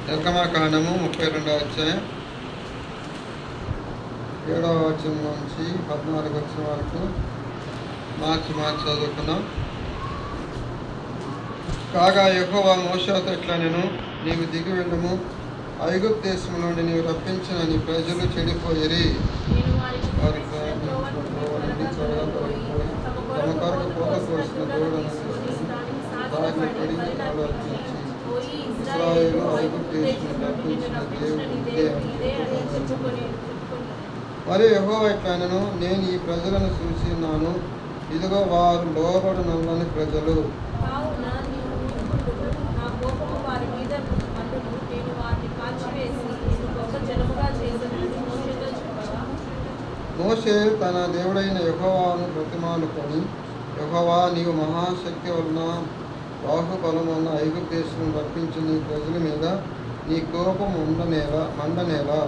నిర్గమకాండము 32వ అధ్యాయం 7వ వచనం నుంచి 14వ వచనం వరకు మార్చి చదువుకున్నాం. కాగా యెహోవా మోషేతో ఇట్లా నేను నీవు దిగి వెళ్ళము, ఐగుప్తు దేశం నుండి నీవు రప్పించిన నీ ప్రజలు చెడిపోయిరి. వారి తమ కొరకు పూత పోసిన దూడను దాన్ని కడిగి ఆలోచించి ఇశ్రాయేలు ఐగుప్తు దేశం రప్పించిన దేవుడు. మరి యెహోవా ఇట్లనెను, నేను ఈ ప్రజలను చూసినాను, ఇదిగో వారు లోబడు నల్లని ప్రజలు. మోషే తన దేవుడైన యెహోవాను బ్రతిమాలుకొని, యెహోవా నీవు మహాశక్తి వలన బాహుబలం వలన ఐగుప్తు దేశం రప్పించిన నీ ప్రజల మీద నీ కోపం మండనేలా.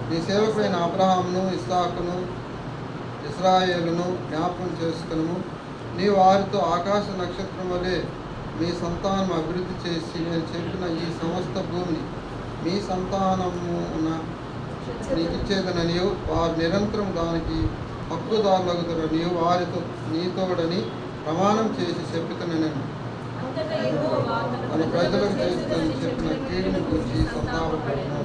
నీ సేవకుడైన అబ్రహామును, ఇస్సాకును, ఇశ్రాయేలును జ్ఞాపకం చేసుకును. నీ వారితో ఆకాశ నక్షత్రం వలె మీ సంతానం అభివృద్ధి చేసి నేను చెప్పిన ఈ సమస్త భూమిని మీ సంతానమున నీకు ఇచ్చేదననియు వారు నిరంతరం దానికి హక్కుదారులగుతారు నీవు వారితో నీతోడని ప్రమాణం చేసి చెప్పుతున్న నేను తన ప్రజలకు చేస్తుందని చెప్పిన కీడుని గురించి సంతాపపడను.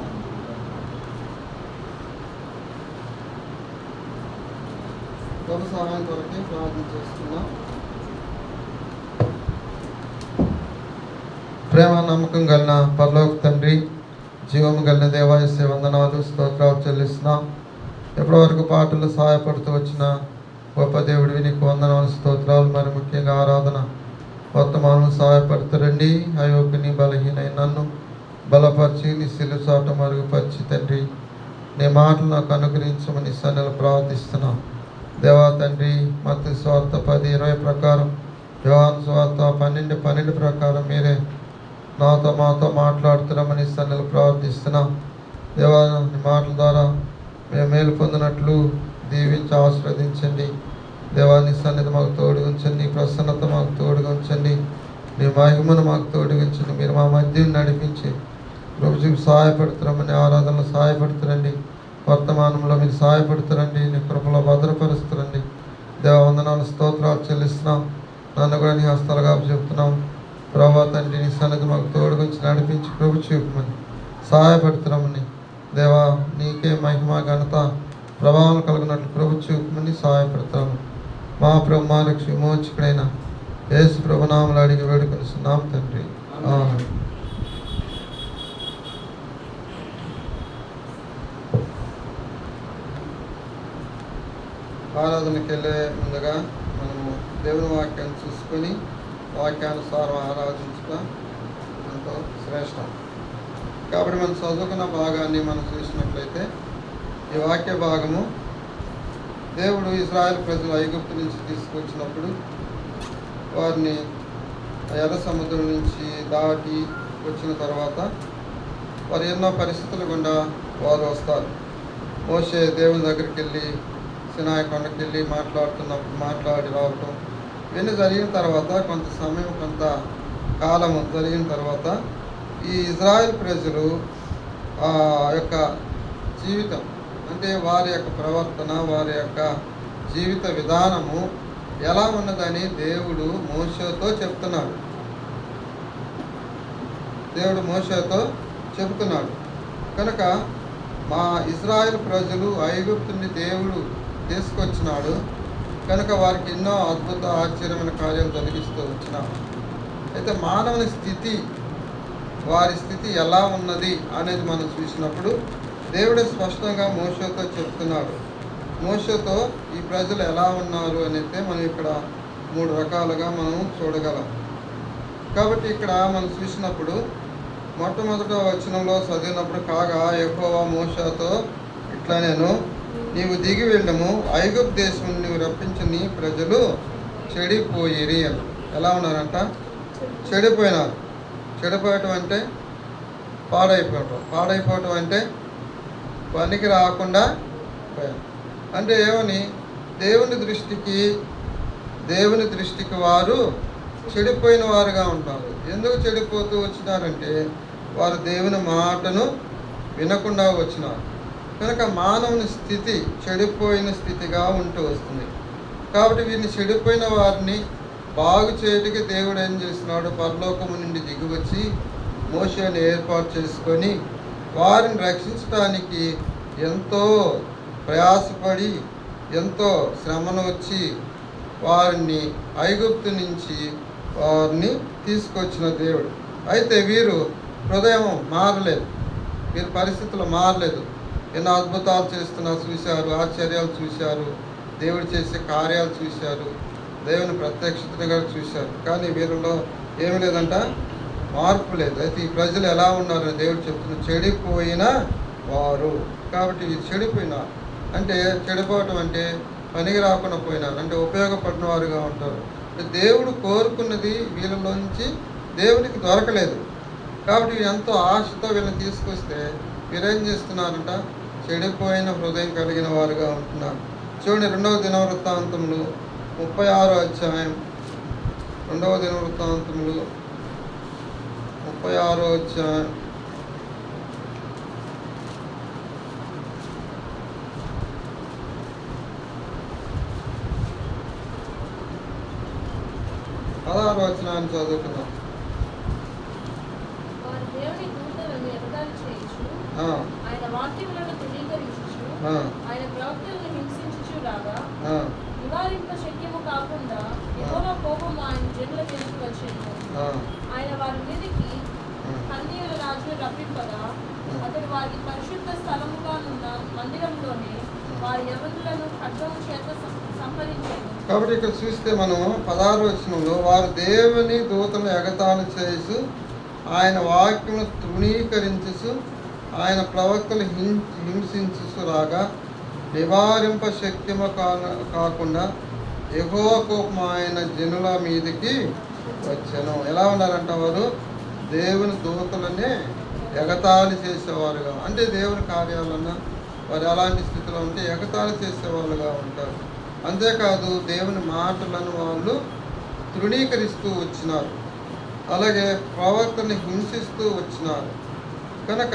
ప్రభు సహాయం కొరకే ప్రార్థన చేస్తున్నాం. ప్రేమ నమ్మకం కలిగిన పరలోక తండ్రి, జీవము కలిగిన దేవాయస్య వందనాలు స్తోత్రాలు చెల్లిస్తున్నాం. ఎప్పటి వరకు పాటలు సహాయపడుతూ వచ్చిన గొప్ప దేవుడివి నీకు వందనాలు స్తోత్రాలు. మరి ముఖ్యంగా ఆరాధన వర్తమానం సహాయపడుతారండి. అయోగ్యని బలహీనై నన్ను బలపరిచి నీ సిలువ చాట మరుగుపరిచి తండ్రి నీ మాటలు నాకు అనుగ్రహించమని సన్నలు ప్రార్థిస్తున్నాం. దేవా తండ్రి, మత్తయి సువార్త 10:20 ప్రకారం, యోహాను సువార్త 12:12 ప్రకారం మీరే మాతో మాట్లాడుతున్నామని సన్నలు ప్రార్థిస్తున్నాం. దేవా నీ మాటల ద్వారా మేము మేలు పొందినట్లు దీవించి ఆశీర్వదించండి. దేవాన్ని సన్నిధి మాకు తోడుగా ఉంచండి, నీ ప్రసన్నత మాకు తోడుగా ఉంచండి, నీ మహిమను మాకు తోడుగా ఉంచండి. మీరు మా మధ్యను నడిపించి ప్రభుజీకి సహాయపడుతున్నామని ఆరాధనలో సహాయపడుతారండి, వర్తమానంలో మీరు సహాయపడుతారండి, నీ కృపలో భద్రపరుస్తారండి. దేవ వందనాలు స్తోత్రాలు చెల్లిస్తున్నాం. నన్ను కూడా నీ హస్తాలుగా చెప్తున్నాం. ప్రభా తండ్రి నీ సన్నిధి మాకు తోడుగా ఉంచి నడిపించి ప్రభు చూపమని సహాయపడుతున్నామని దేవా నీకే మహిమ ఘనత ప్రభావం కలిగినట్లు ప్రభు చూపమని సహాయపడతాము. మా ప్రభు మా రక్ష విమోచకుడైన యేసు ప్రభునామములో అడిగి వేడుకొనిస్తున్నాం తండ్రి, ఆమేన్. ఆరాధనకి వెళ్ళే ముందుగా మనము దేవుని వాక్యాన్ని చూసుకొని వాక్యానుసారం ఆరాధించడం ఎంతో శ్రేష్టం. కాబట్టి మనం చదువుకున్న భాగాన్ని మనం చూసినట్లయితే ఈ వాక్య భాగము దేవుడు ఇశ్రాయేలు ప్రజలు ఐగుప్తు నుంచి తీసుకొచ్చినప్పుడు వారిని ఎర్ర సముద్రం నుంచి దాటి వచ్చిన తర్వాత వారు ఎన్నో పరిస్థితుల గుండా వారు వస్తారు. మోషే దేవుని దగ్గరికి వెళ్ళి సినాయి కొండకి వెళ్ళి మాట్లాడి రావటం ఇవన్నీ జరిగిన తర్వాత కొంత సమయం కొంత కాలము జరిగిన తర్వాత ఈ ఇజ్రాయెల్ ప్రజలు యొక్క జీవితం అంటే వారి యొక్క ప్రవర్తన, వారి యొక్క జీవిత విధానము ఎలా ఉన్నదని దేవుడు మోషేతో చెప్తున్నాడు. కనుక మా ఇజ్రాయెల్ ప్రజలు ఐగుప్తుని దేవుడు తీసుకొచ్చినాడు కనుక వారికి ఎన్నో అద్భుత ఆశ్చర్యమైన కార్యాలు జరిగిస్తూ వచ్చినాడు. అయితే మానవుని స్థితి, వారి స్థితి ఎలా ఉన్నది అనేది మనం చూసినప్పుడు దేవుడే స్పష్టంగా మోషేతో చెప్తున్నాడు. మోషేతో ఈ ప్రజలు ఎలా ఉన్నారు అనేది మనం ఇక్కడ 3 రకాలుగా మనం చూడగలం. కాబట్టి ఇక్కడ మనం చూసినప్పుడు మొట్టమొదట వచనంలో చదివినప్పుడు, కాగా యెహోవా మోషేతో ఇట్లా నేను నీవు దిగి వెళ్ళము, ఐగుప్తు దేశం నువ్వు రప్పించిన నీ ప్రజలు చెడిపోయిరి అని. ఎలా ఉన్నారంట? చెడిపోయినారు. చెడిపోయటం అంటే పాడైపోవటం అంటే పనికి రాకుండా పోయారు. అంటే ఏమని, దేవుని దృష్టికి వారు చెడిపోయిన వారుగా ఉంటారు. ఎందుకు చెడిపోతూ వచ్చినారంటే వారు దేవుని మాటను వినకుండా వచ్చినారు కనుక మానవుని స్థితి చెడిపోయిన స్థితిగా ఉంటూ వస్తుంది. కాబట్టి వీరిని చెడిపోయిన వారిని బాగు చేయడానికి దేవుడు ఏం చేస్తున్నాడు, పరలోకము నుండి దిగివచ్చి మోషేని ఏర్పాటు చేసుకొని వారిని రక్షించడానికి ఎంతో ప్రయాసపడి ఎంతో శ్రమను వచ్చి వారిని ఐగుప్తు నుంచి వారిని తీసుకొచ్చిన దేవుడు. అయితే వీరు హృదయం మారలేదు, వీరి పరిస్థితులు మారలేదు. ఎన్నో అద్భుతాలు చేస్తున్నా చూశారు, ఆశ్చర్యాలు చూశారు, దేవుడు చేసే కార్యాలు చూశారు, దేవుని ప్రత్యక్షతను కూడా చూశారు. కానీ వీరిలో ఏమి లేదంట, మార్పు లేదు. అయితే ఈ ప్రజలు ఎలా ఉన్నారని దేవుడు చెప్తున్నారు, చెడిపోయిన వారు. కాబట్టి వీరు చెడిపోయినారు అంటే, చెడిపోవటం అంటే పనికి రాకుండా పోయినారు అంటే ఉపయోగపడిన వారుగా ఉంటారు. దేవుడు కోరుకున్నది వీళ్ళలోంచి దేవునికి దొరకలేదు. కాబట్టి ఎంతో ఆశతో వీళ్ళని తీసుకొస్తే వీరేం చేస్తున్నారంట, చెడిపోయిన హృదయం కలిగిన వారుగా ఉంటున్నారు. చూడండి, 2వ దినవృత్తాంతములు 36వ అధ్యాయం, 2వ దినవృత్తాంతములు 36వ అధ్యాయం 16వ వచనాన్ని చదువుకుందాం. ఆయన వాక్యములను తృణీకరించుచు ఆయన ప్రవక్తలను హింసించుచు రాగా నివారింప శక్యము కాకుండా యెహోవా కోపము ఆయన జనుల మీదకి వచ్చెను. ఆయన వారి మీదకి కన్యల రాజును రప్పింపగా అతడు వారి పరిశుద్ధ స్థలముగా ఉన్న మందిరంలోనే వారి యవనులను ఖడ్గము చేత సంహరించాను. కాబట్టి ఇక్కడ చూస్తే మనం 16వ వచనంలో వారు దేవుని దూతలను ఎగతాళి చేసు ఆయన వాక్యమును తృణీకరించుచు ఆయన ప్రవక్తలు హింసించు రాగా నివారింప శక్యము కాకుండా యెహోవా కోపం ఆయన జనుల మీదకి వచ్చాను. ఎలా ఉన్నారంట, వారు దేవుని దూతలనే ఎగతాళి చేసేవారుగా, అంటే దేవుని కార్యాలన్నా వారు ఎలాంటి స్థితిలో ఉంటే ఎగతాళి చేసేవాళ్ళుగా ఉంటారు. అంతేకాదు దేవుని మాటలను వాళ్ళు తృణీకరిస్తూ వచ్చినారు, అలాగే ప్రవక్తని హింసిస్తూ వచ్చినారు. కనుక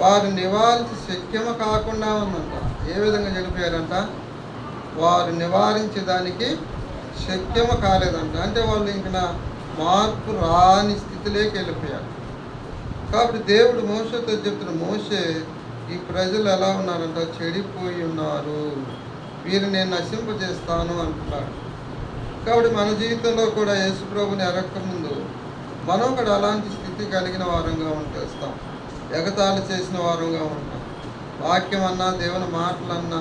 వారు నివారించి శక్యము కాకుండా ఉందంట. ఏ విధంగా చనిపోయారంట, వారు నివారించేదానికి శక్యము కాలేదంట. అంటే వాళ్ళు ఇంకా మార్పు రాని స్థితిలోకి వెళ్ళిపోయారు. కాబట్టి దేవుడు మోషేతో చెప్తున్న, మోషే ఈ ప్రజలు ఎలా ఉన్నారంట, చెడిపోయి ఉన్నారు, వీరిని నేను నశింపజేస్తాను అంటున్నాడు. కాబట్టి మన జీవితంలో కూడా యేసుప్రభుని ఎరక్క ముందు మనం కూడా అలాంటి స్థితి కలిగిన వారంగా ఉంటేస్తాం, ఎగతాళి చేసిన వారంగా ఉంటాం. వాక్యం అన్నా దేవుని మాటలన్నా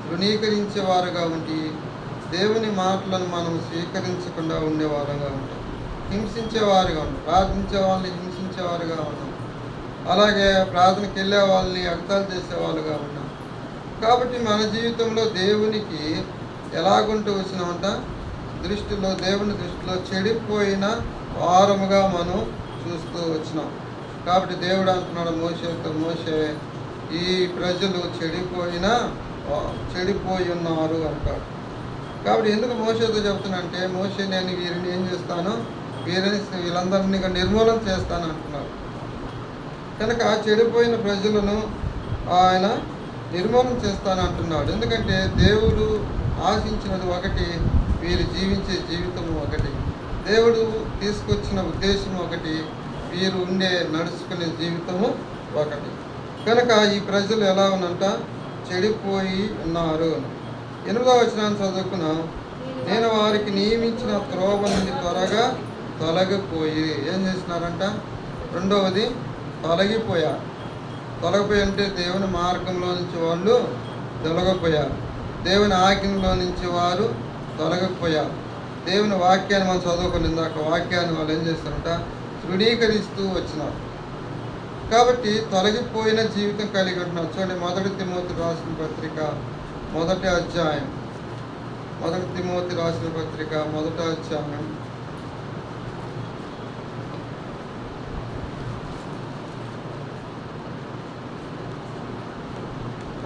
తృణీకరించేవారుగా ఉండి దేవుని మాటలను మనం స్వీకరించకుండా ఉండేవారుగా ఉంటాం, హింసించేవారుగా ఉంటాం, ప్రార్థించే వాళ్ళని హింసించేవారుగా ఉన్నాం, అలాగే ప్రార్థనకి వెళ్ళే వాళ్ళని ఎగతాళి చేసేవాళ్ళుగా ఉన్నాం. కాబట్టి మన జీవితంలో దేవునికి ఎలాగుంటూ వచ్చినామంట, దేవుని దృష్టిలో చెడిపోయిన వారముగా మనం చూస్తూ వచ్చినాం. కాబట్టి దేవుడు అంటున్నాడు మోషేతో, మోషే ఈ ప్రజలు చెడిపోయి ఉన్నారు అంటాడు. కాబట్టి ఎందుకు మోషేతో చెప్తున్నంటే, మోషే నేను వీరిని ఏం చేస్తాను, వీళ్ళందరినీ నిర్మూలన చేస్తాను అంటున్నారు. కనుక చెడిపోయిన ప్రజలను ఆయన నిర్మూలన చేస్తాను అంటున్నాడు. ఎందుకంటే దేవుడు ఆశించినది ఒకటి, వీరు జీవించే జీవితం ఒకటి, దేవుడు తీసుకొచ్చిన ఉద్దేశం ఒకటి, వీరు నడుచుకునే జీవితము ఒకటి. కనుక ఈ ప్రజలు ఎలా ఉన్నంట, చెడిపోయి ఉన్నారు. 8వ వచనాన్ని చదువుకున్నాం. నేను వారికి నియమించిన త్రోవ నుండి త్వరగా తొలగిపోయి ఏం చేసినారంట, రెండవది తొలగిపోయారు. తొలగిపోయి అంటే దేవుని మార్గంలో నుంచి వాళ్ళు తొలగిపోయారు, దేవుని ఆజ్ఞలో నుంచి వారు తొలగిపోయారు. దేవుని వాక్యాన్ని మనం చదువుకుని ఇందాక వాక్యాన్ని వాళ్ళు ఏం చేస్తారంట, తృణీకరిస్తూ వచ్చినారు. కాబట్టి తొలగిపోయిన జీవితం కలిగి ఉంటున్నారు. చూడండి, 1 తిమోతి రాసిన పత్రిక 1వ అధ్యాయం, 1 తిమోతి రాసిన పత్రిక 1వ అధ్యాయం 1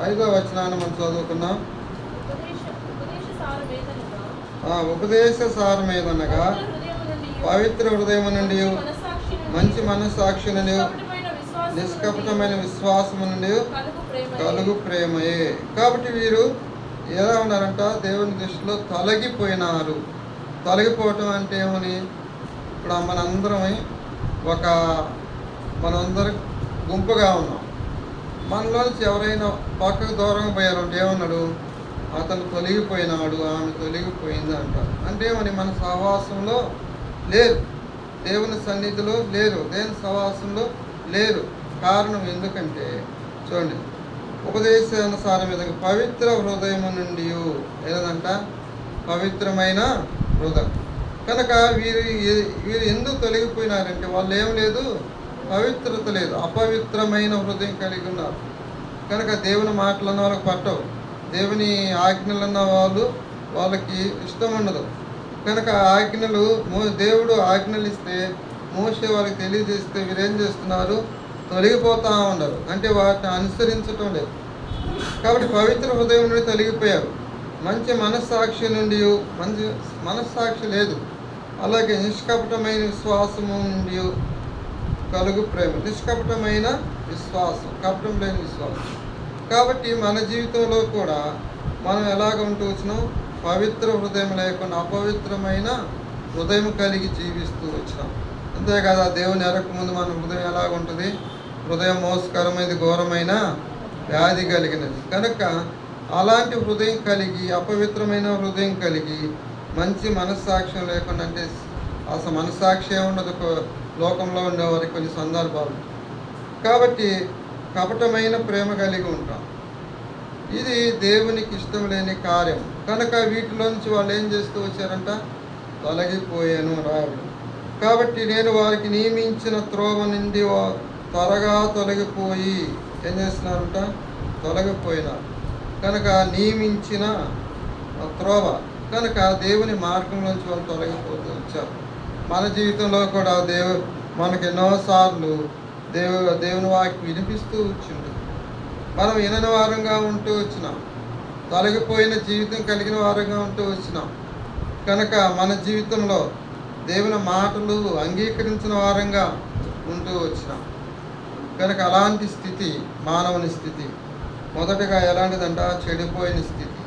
5వ వచనాన్ని మనం చదువుకున్నాం. ఉపదేశ సారమేదనగా ఉపదేశ సారమేదనగా పవిత్ర హృదయం నుండి మంచి మనస్సాక్షి నుండి నిష్కపటమైన విశ్వాసము నుండి కలుగు ప్రేమయే. కాబట్టి వీరు ఎలా ఉన్నారంట? దేవుని దృష్టిలో తొలగిపోయినారు. తొలగిపోవటం అంటే ఏమని? ఇప్పుడు మనందరం గుంపుగా ఉన్నాం. మనలోంచి ఎవరైనా పక్కకు దూరంగా పోయారంటే ఏమన్నాడు? అతను తొలగిపోయినాడు, ఆమె తొలగిపోయింది అంటారు. అంటే ఏమని? మన సహవాసంలో లేరు, దేవుని సన్నిధిలో లేరు, దేవుని సహవాసంలో లేరు. కారణం ఎందుకంటే చూడండి, ఉపదేశానుసారం విధంగా పవిత్ర హృదయం నుండి ఏదంట? పవిత్రమైన హృదయం. కనుక వీరు ఎందుకు తొలగిపోయినారంటే వాళ్ళు ఏం లేదు, పవిత్రత లేదు, అపవిత్రమైన హృదయం కలిగి ఉన్నారు. కనుక దేవుని మాటలు అన్న వాళ్ళకి పట్టవు, దేవుని ఆజ్ఞలు అన్న వాళ్ళకి ఇష్టం ఉండదు. కనుక దేవుడు ఆజ్ఞలు ఇస్తే మోషే వారికి తెలియజేస్తే వీరేం చేస్తున్నారు? తొలగిపోతూ ఉండరు, అంటే వాటిని అనుసరించటం లేదు. కాబట్టి పవిత్ర హృదయం నుండి తొలగిపోయారు. మంచి మనస్సాక్షి నుండి మంచి మనస్సాక్షి లేదు. అలాగే నిష్కపటమైన విశ్వాసము నుండి కలుగు ప్రేమ. నిష్కపటమైన విశ్వాసం, కపటం లేని విశ్వాసం. కాబట్టి మన జీవితంలో కూడా మనం ఎలాగ ఉంటూ వచ్చినాం? పవిత్ర హృదయం లేకుండా అపవిత్రమైన హృదయం కలిగి జీవిస్తూ వచ్చినాం. అంతేకాదా, దేవుని ఎరక ముందు మన హృదయం ఎలాగ ఉంటుంది? హృదయం మోసకరమైనది, ఘోరమైన వ్యాధి కలిగినది. కనుక అలాంటి హృదయం కలిగి, అపవిత్రమైన హృదయం కలిగి, మంచి మనస్సాక్ష్యం లేకుండా, అంటే అసలు మనస్సాక్షి ఉండదు లోకంలో ఉండేవారికి కొన్ని సందర్భాలు. కాబట్టి కపటమైన ప్రేమ కలిగి ఉంటాం. ఇది దేవునికి ఇష్టం లేని కార్యం. కనుక వీటిలోంచి వాళ్ళు ఏం చేస్తూ వచ్చారంట? తొలగిపోయాను రాయడం. కాబట్టి నేను వారికి నియమించిన త్రోవ నుండి త్వరగా తొలగిపోయి ఏం చేస్తున్నారంట? తొలగిపోయినారు. కనుక నియమించిన త్రోవ, కనుక దేవుని మార్గంలోంచి వాళ్ళు తొలగిపోతూ వచ్చారు. మన జీవితంలో కూడా మనకు ఎన్నోసార్లు దేవుని వాక్యం వినిపిస్తూ వచ్చింది. మనం వినని వారంగా ఉంటూ వచ్చినాం, తొలగిపోయిన జీవితం కలిగిన వారంగా ఉంటూ వచ్చినాం. కనుక మన జీవితంలో దేవుని మాటలు అంగీకరించిన వారంగా ఉంటూ వచ్చినాం. కనుక అలాంటి స్థితి మానవుని స్థితి. మొదటగా ఎలాంటిదంట? చెడిపోయిన స్థితి.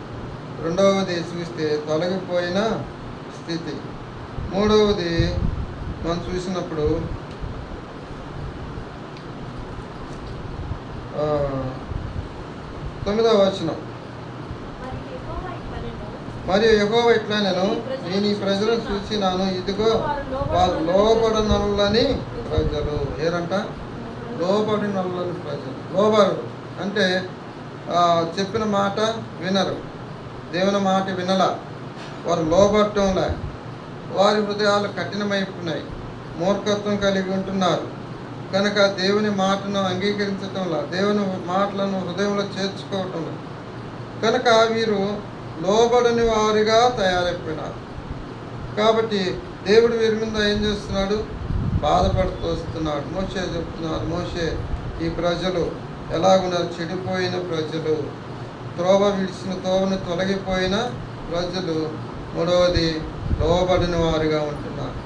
రెండవది చూస్తే తొలగిపోయిన స్థితి. మూడవది మనం చూసినప్పుడు 9వ వచనం, మరియు యెహోవా ఇట్లా నేను ఈ ప్రజలను చూసినాను, ఇదిగో వారు లోబడనొల్లని ప్రజలు. ఏరంట? లోబడినొల్లని ప్రజలు. లోబడు అంటే చెప్పిన మాట వినరు, దేవుని మాట వినల, వారు లోబడటంలే, వారి హృదయాలు కఠినమైపోయినాయి, మూర్ఖత్వం కలిగి ఉంటున్నారు. కనుక దేవుని మాటను అంగీకరించటంలా, దేవుని మాటలను హృదయంలో చేర్చుకోవటంలో, కనుక వీరు లోబడని వారిగా తయారైపోయినారు. కాబట్టి దేవుడు వీరి మీద ఏం చేస్తున్నాడు? బాధపడుతూ వస్తున్నాడు. మోషే చెప్తున్నారు, మోషే ఈ ప్రజలు ఎలాగున్నారు? చెడిపోయిన ప్రజలు, త్రోవ విడిచిన తోవను తొలగిపోయిన ప్రజలు. మూడవది లోబడిన వారిగా ఉంటున్నారు.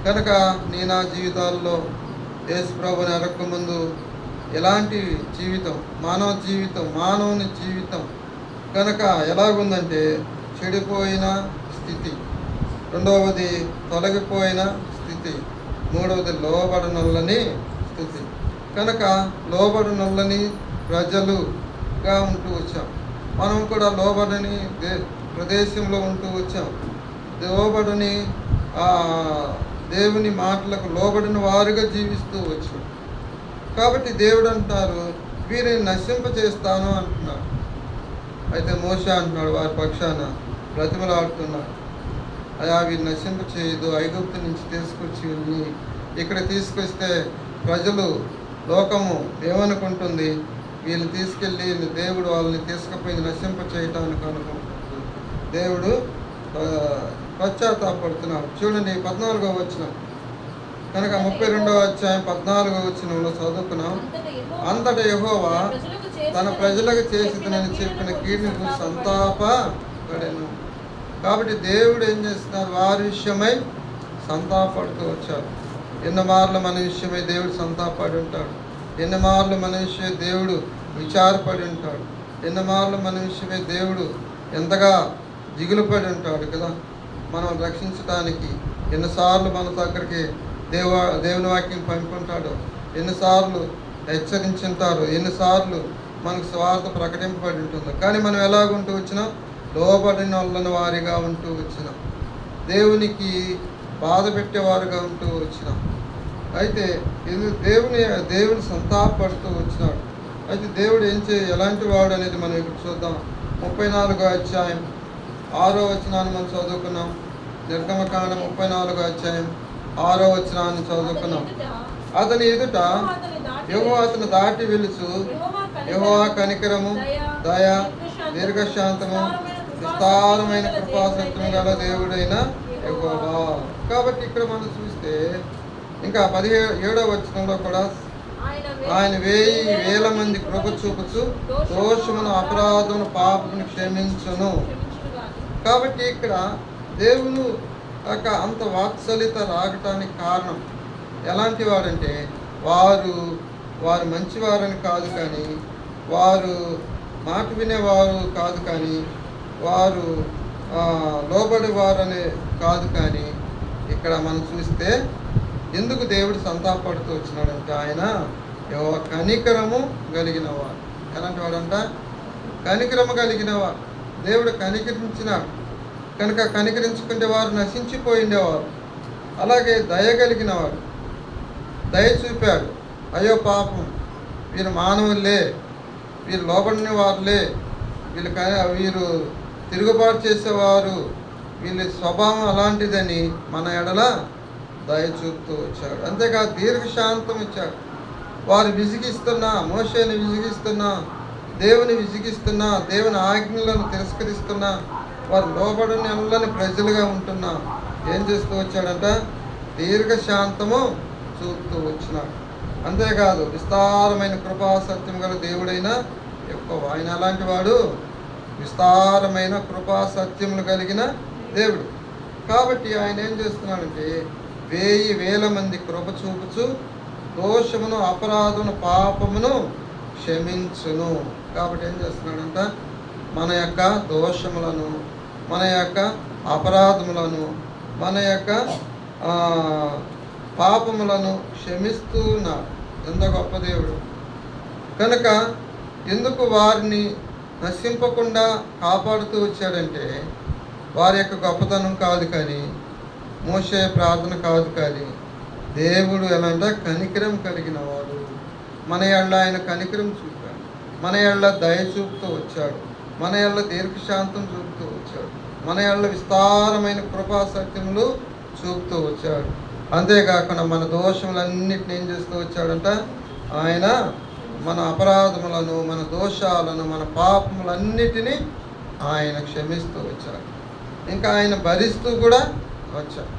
కనుక నా జీవితాల్లో యేసు ప్రభుని ఎరక్క ముందు ఎలాంటి జీవితం, మానవుని జీవితం కనుక ఎలాగుందంటే చెడిపోయిన స్థితి, రెండవది తొలగిపోయిన స్థితి, మూడవది లోబడనొల్లని స్థితి. కనుక లోబడనొల్లని ప్రజలుగా ఉంటూ వచ్చాం. మనం కూడా లోబడని ప్రదేశంలో ఉంటూ వచ్చాం. లోబడని దేవుని మాటలకు లోబడిన వారుగా జీవిస్తూ వచ్చాం. కాబట్టి దేవుడు అంటారు, వీరిని నశింపచేస్తాను అంటున్నాడు. అయితే మోషే అంటున్నాడు, వారి పక్షాన బ్రతిమలాడుతున్నాడు, అయా వీరిని నశింప చేయదు, ఐగుప్తు నుంచి తీసుకొచ్చి వీరిని ఇక్కడ తీసుకొస్తే ప్రజలు, లోకము ఏమనుకుంటుంది? వీళ్ళని తీసుకెళ్ళి దేవుడు వాళ్ళని తీసుకుపోయి నశింప చేయటానికి అనుకుంటుంది. దేవుడు పశ్చాత్తాపడుతున్నాడు. చూడండి 14వ వచనం, కనుక 32వ అధ్యాయం 14వ వచనంలో చదువుకున్నాం. అంతట యెహోవా తన ప్రజలకు చేసినని చెప్పిన కీడును సంతాపపడెను. కాబట్టి దేవుడు ఏం చేస్తున్నారు? వారి విషయమై సంతాపడుతూ వచ్చారు. ఎన్ని మార్లు మన విషయమై దేవుడు సంతాపడి ఉంటాడు. ఎన్ని మార్లు మన విషయమై దేవుడు విచారపడి ఉంటాడు. ఎన్ని మార్లు మన విషయమై దేవుడు ఎంతగా దిగులుపడి ఉంటాడు కదా. మనం రక్షించడానికి ఎన్నిసార్లు మన దగ్గరికి దేవుని వాక్యం పంపుకుంటాడు, ఎన్నిసార్లు హెచ్చరించుంటారు, ఎన్నిసార్లు మనకు స్వార్థ ప్రకటింపబడి ఉంటుంది. కానీ మనం ఎలాగుంటూ వచ్చినాం? లోబడిన వాళ్ళని వారిగా ఉంటూ వచ్చినాం, దేవునికి బాధ పెట్టేవారుగా ఉంటూ వచ్చినాం. అయితే ఇది దేవుని సంతాపడుతూ వచ్చినాడు. అయితే దేవుడు ఎలాంటి వాడు అనేది మనం ఇప్పుడు చూద్దాం. 34వ అధ్యాయం 6వ వచనాన్ని మనం చదువుకున్నాం. నిర్గమకాండం 34వ అధ్యాయం 6వ వచనాన్ని చదువుకున్నాం. అతని ఎదుట యెహోవా అతను దాటి వెలుచు, యెహోవా కనికరము, దయ, దీర్ఘశాంతము, విస్తారమైన కృపాసత్యం గల దేవుడైన యెహోవా. కాబట్టి ఇక్కడ మనం చూస్తే ఇంకా 17వ వచనంలో కూడా ఆయన 1000 మంది కృప చూపుచు దోషమును, అపరాధమును, పాపమును క్షమించును. కాబట్టి ఇక్కడ దేవుని యొక్క అంత వాత్సల్యత రాగటానికి కారణం ఎలాంటి వారంటే, వారు మంచివారని కాదు, కానీ వారు మాట వినేవారు కాదు, కానీ వారు లోబడేవారని కాదు. కానీ ఇక్కడ మనం చూస్తే ఎందుకు దేవుడు సంతాపడుతూ వచ్చినాడంటే, ఆయన కనికరము కలిగినవాడు. ఎలాంటి వాడంట? కనికరము కలిగినవాడు. దేవుడు కనికరించినాడు కనుక కనికరించుకుంటే వారు నశించిపోయిండేవారు. అలాగే దయ కలిగినవాడు, దయ చూపాడు. అయ్యో పాపం, వీరు మానవులే, వీరు లోబడిన వారులే, వీరు తిరుగుబాటు చేసేవారు, వీళ్ళ స్వభావం అలాంటిదని మన ఎడల దయ చూపుతూ వచ్చాడు. అంతేకాదు దీర్ఘశాంతం ఇచ్చాడు. వారు విసిగిస్తున్నా, మోషేని విసిగిస్తున్నా, దేవుని విసిగిస్తున్నా, దేవుని ఆజ్ఞలను తిరస్కరిస్తున్నా, వారు లోబడిన ఎల్లని ప్రజలుగా ఉంటున్నా ఏం చేస్తూ వచ్చాడంట? దీర్ఘశాంతము చూపుతూ వచ్చినాడు. అంతేకాదు విస్తారమైన కృపా సత్యం గల దేవుడైన యెహోవా. ఆయన అలాంటి వాడు, విస్తారమైన కృపా సత్యములు కలిగిన దేవుడు. కాబట్టి ఆయన ఏం చేస్తున్నాడంటే 1000 మంది కృప చూపుచు దోషమును, అపరాధమును, పాపమును క్షమించును. కాబట్టి ఏం చేస్తున్నాడంట? మన యొక్క దోషములను, మన యొక్క అపరాధములను, మన యొక్క పాపములను క్షమిస్తూ ఉన్నాడు. ఎంత గొప్ప దేవుడు! కనుక ఎందుకు వారిని నశింపకుండా కాపాడుతూ వచ్చాడంటే, వారి యొక్క గొప్పతనం కాదు, కానీ మోషే ప్రార్థన కాదు, కానీ దేవుడు ఎలాంట కనికరం కలిగిన వాడు. మన ఎళ్ళ ఆయన కనికరం చూపాడు, మన ఎళ్ళ దయ చూపుతూ వచ్చాడు, మన ఎళ్ళ దీర్ఘశాంతం చూపుతూ వచ్చాడు, మన ఎళ్ళ విస్తారమైన కృపా సత్యములు చూపుతూ వచ్చాడు. అంతేకాకుండా మన దోషములన్నిటిని ఏం చేస్తూ వచ్చాడంట? ఆయన మన అపరాధములను, మన దోషాలను, మన పాపములన్నిటినీ ఆయన క్షమిస్తూ వచ్చాడు. ఇంకా ఆయన భరిస్తూ కూడా వచ్చాడు.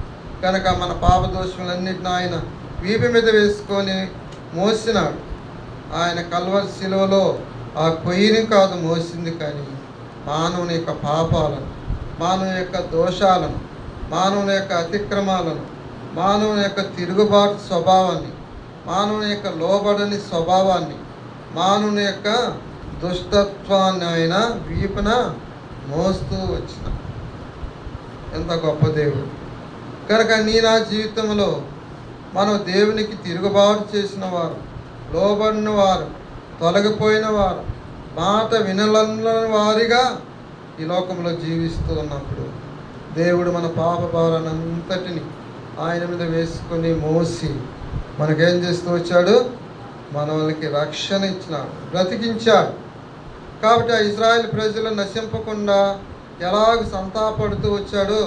కనుక మన పాప దోషములన్నిటిని ఆయన వీపు మీద వేసుకొని మోసినాడు. ఆయన కల్వరి శిలువలో ఆ కొయ్యిని కాదు మోసింది, కానీ మానవుని యొక్క పాపాలను, మానవుని యొక్క దోషాలను, మానవుని యొక్క అతిక్రమాలను, మానవుని యొక్క తిరుగుబాటు స్వభావాన్ని, మానవుని యొక్క లోబడని స్వభావాన్ని, మానవుని యొక్క దుష్టత్వాన్ని ఆయన వీపున మోస్తూ వచ్చిన ఎంత గొప్ప దేవుడు! కనుక నా జీవితంలో మనం దేవునికి తిరుగుబాటు చేసిన వారు, లోబడిన వారు, తొలగిపోయిన వారు, మాట వినలని వారిగా ఈ లోకంలో జీవిస్తూ ఉన్నప్పుడు దేవుడు మన పాప భారాన్ని అంతటిని ఆయన మీద వేసుకొని మోసి మనకేం చేస్తూ వచ్చాడు? మనకి రక్షణ ఇచ్చినాడు, బ్రతికించాడు. కాబట్టి ఆ ఇశ్రాయేలు ప్రజలు నశింపకుండా ఎలాగ సంతాపడుతూ వచ్చాడో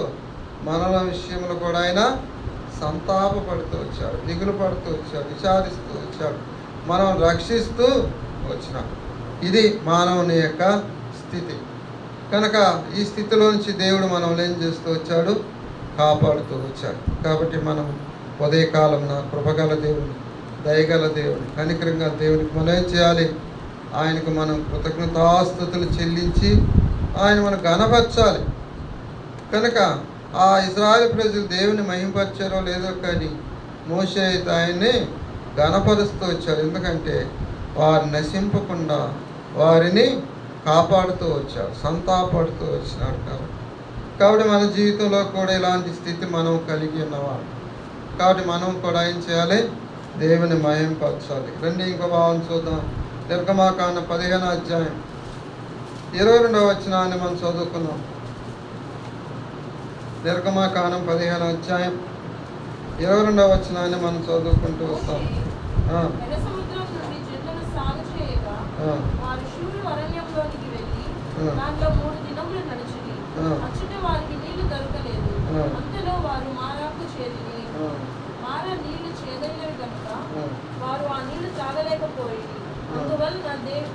మన విషయంలో కూడా ఆయన సంతాపపడుతూ వచ్చాడు, దిగులు పడుతూ వచ్చాడు, విచారిస్తూ వచ్చాడు, మనం రక్షిస్తూ వచ్చినాడు. ఇది మానవుని యొక్క స్థితి. కనుక ఈ స్థితిలో నుంచి దేవుడు మనల్ని ఏం చేస్తూ వచ్చాడు? కాపాడుతూ వచ్చాడు. కాబట్టి మనం ఉదయకాలమున కృపగల దేవుడు, దయగల దేవుడు, కనికరంగా దేవునికి మనం ఏం చేయాలి? ఆయనకు మనం కృతజ్ఞతాస్తుతులు చెల్లించి ఆయన మనం ఘనపరచాలి. కనుక ఆ ఇశ్రాయేలు ప్రజలు దేవుని మహింపరిచారో లేదో కానీ మోషే అయితే ఆయన్ని ఘనపరుస్తూ వచ్చాడు. ఎందుకంటే వారు నశింపకుండా వారిని కాపాడుతూ వచ్చాడు, సంతాపడుతూ వచ్చినాడు. కాబట్టి మన జీవితంలో కూడా ఇలాంటి స్థితి మనం కలిగి ఉన్నవాడు. కాబట్టి మనం కూడా ఏం చేయాలి? దేవుని మహింపరచాలి. రండి ఇంకో భావం చూద్దాం. నిర్గమాకాండం 15వ అధ్యాయం 22వ వచనాన్ని మనం చదువుకున్నాం. నిర్గమాకాండం 15వ అధ్యాయం 22వ వచనాన్ని మనం చదువుకుంటూ వస్తాం. దాంట్లో 3 దినములు నడిచిరి. అచ్చట వారికి నీళ్లు దొరకలేదు. అంతలో వారు మారాకు చేరిరి. మారా నీళ్లు చేదైనవి కనుక వారు ఆ నీళ్లు తాగలేకపోయి, అందువలన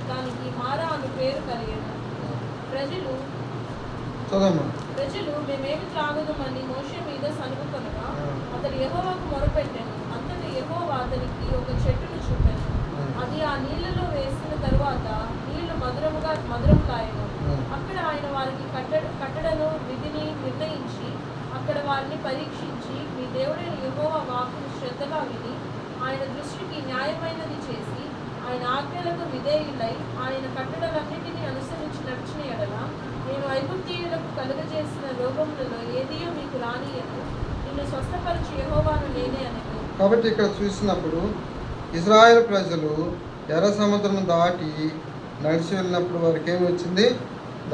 దానికి మారా అని పేరు కలిగేది. ప్రజలు మేమేమి త్రాగదుమని మోషే మీద సనుగుకొనగా అతడు యెహోవాకు మొరపెట్టెను. అంతటా యెహోవా అతనికి ఒక చెట్టును చూపెను. అది ఆ నీళ్లలో వేసిన తరువాత నీళ్లు మధురములాయెను. అక్కడ ఆయన వారికి కట్టడను విధిని నిర్ణయించి అక్కడ వారిని పరీక్షించి, మీ దేవుడైన యెహోవా వాక్కును శ్రద్ధగా విని ఆయన దృష్టికి న్యాయమైనది చేసి ఆయన ఆజ్ఞలకు విధేయులై ఆయన కట్టడలన్నిటినీ అనుసరించి నడిచిన ఎడల నేను ఐగుప్తీయులకు కలుగజేసిన రోగములలో ఏదియో మీకు రానియను, నిన్ను స్వస్థపరిచి యెహోవాను నేనే అనెను. కాబట్టి ఇక్కడ చూసినప్పుడు ఇశ్రాయేలు ప్రజలు ఎర్ర సముద్రం దాటి నడిచి వెళ్ళినప్పుడు వారికి ఏమి వచ్చింది?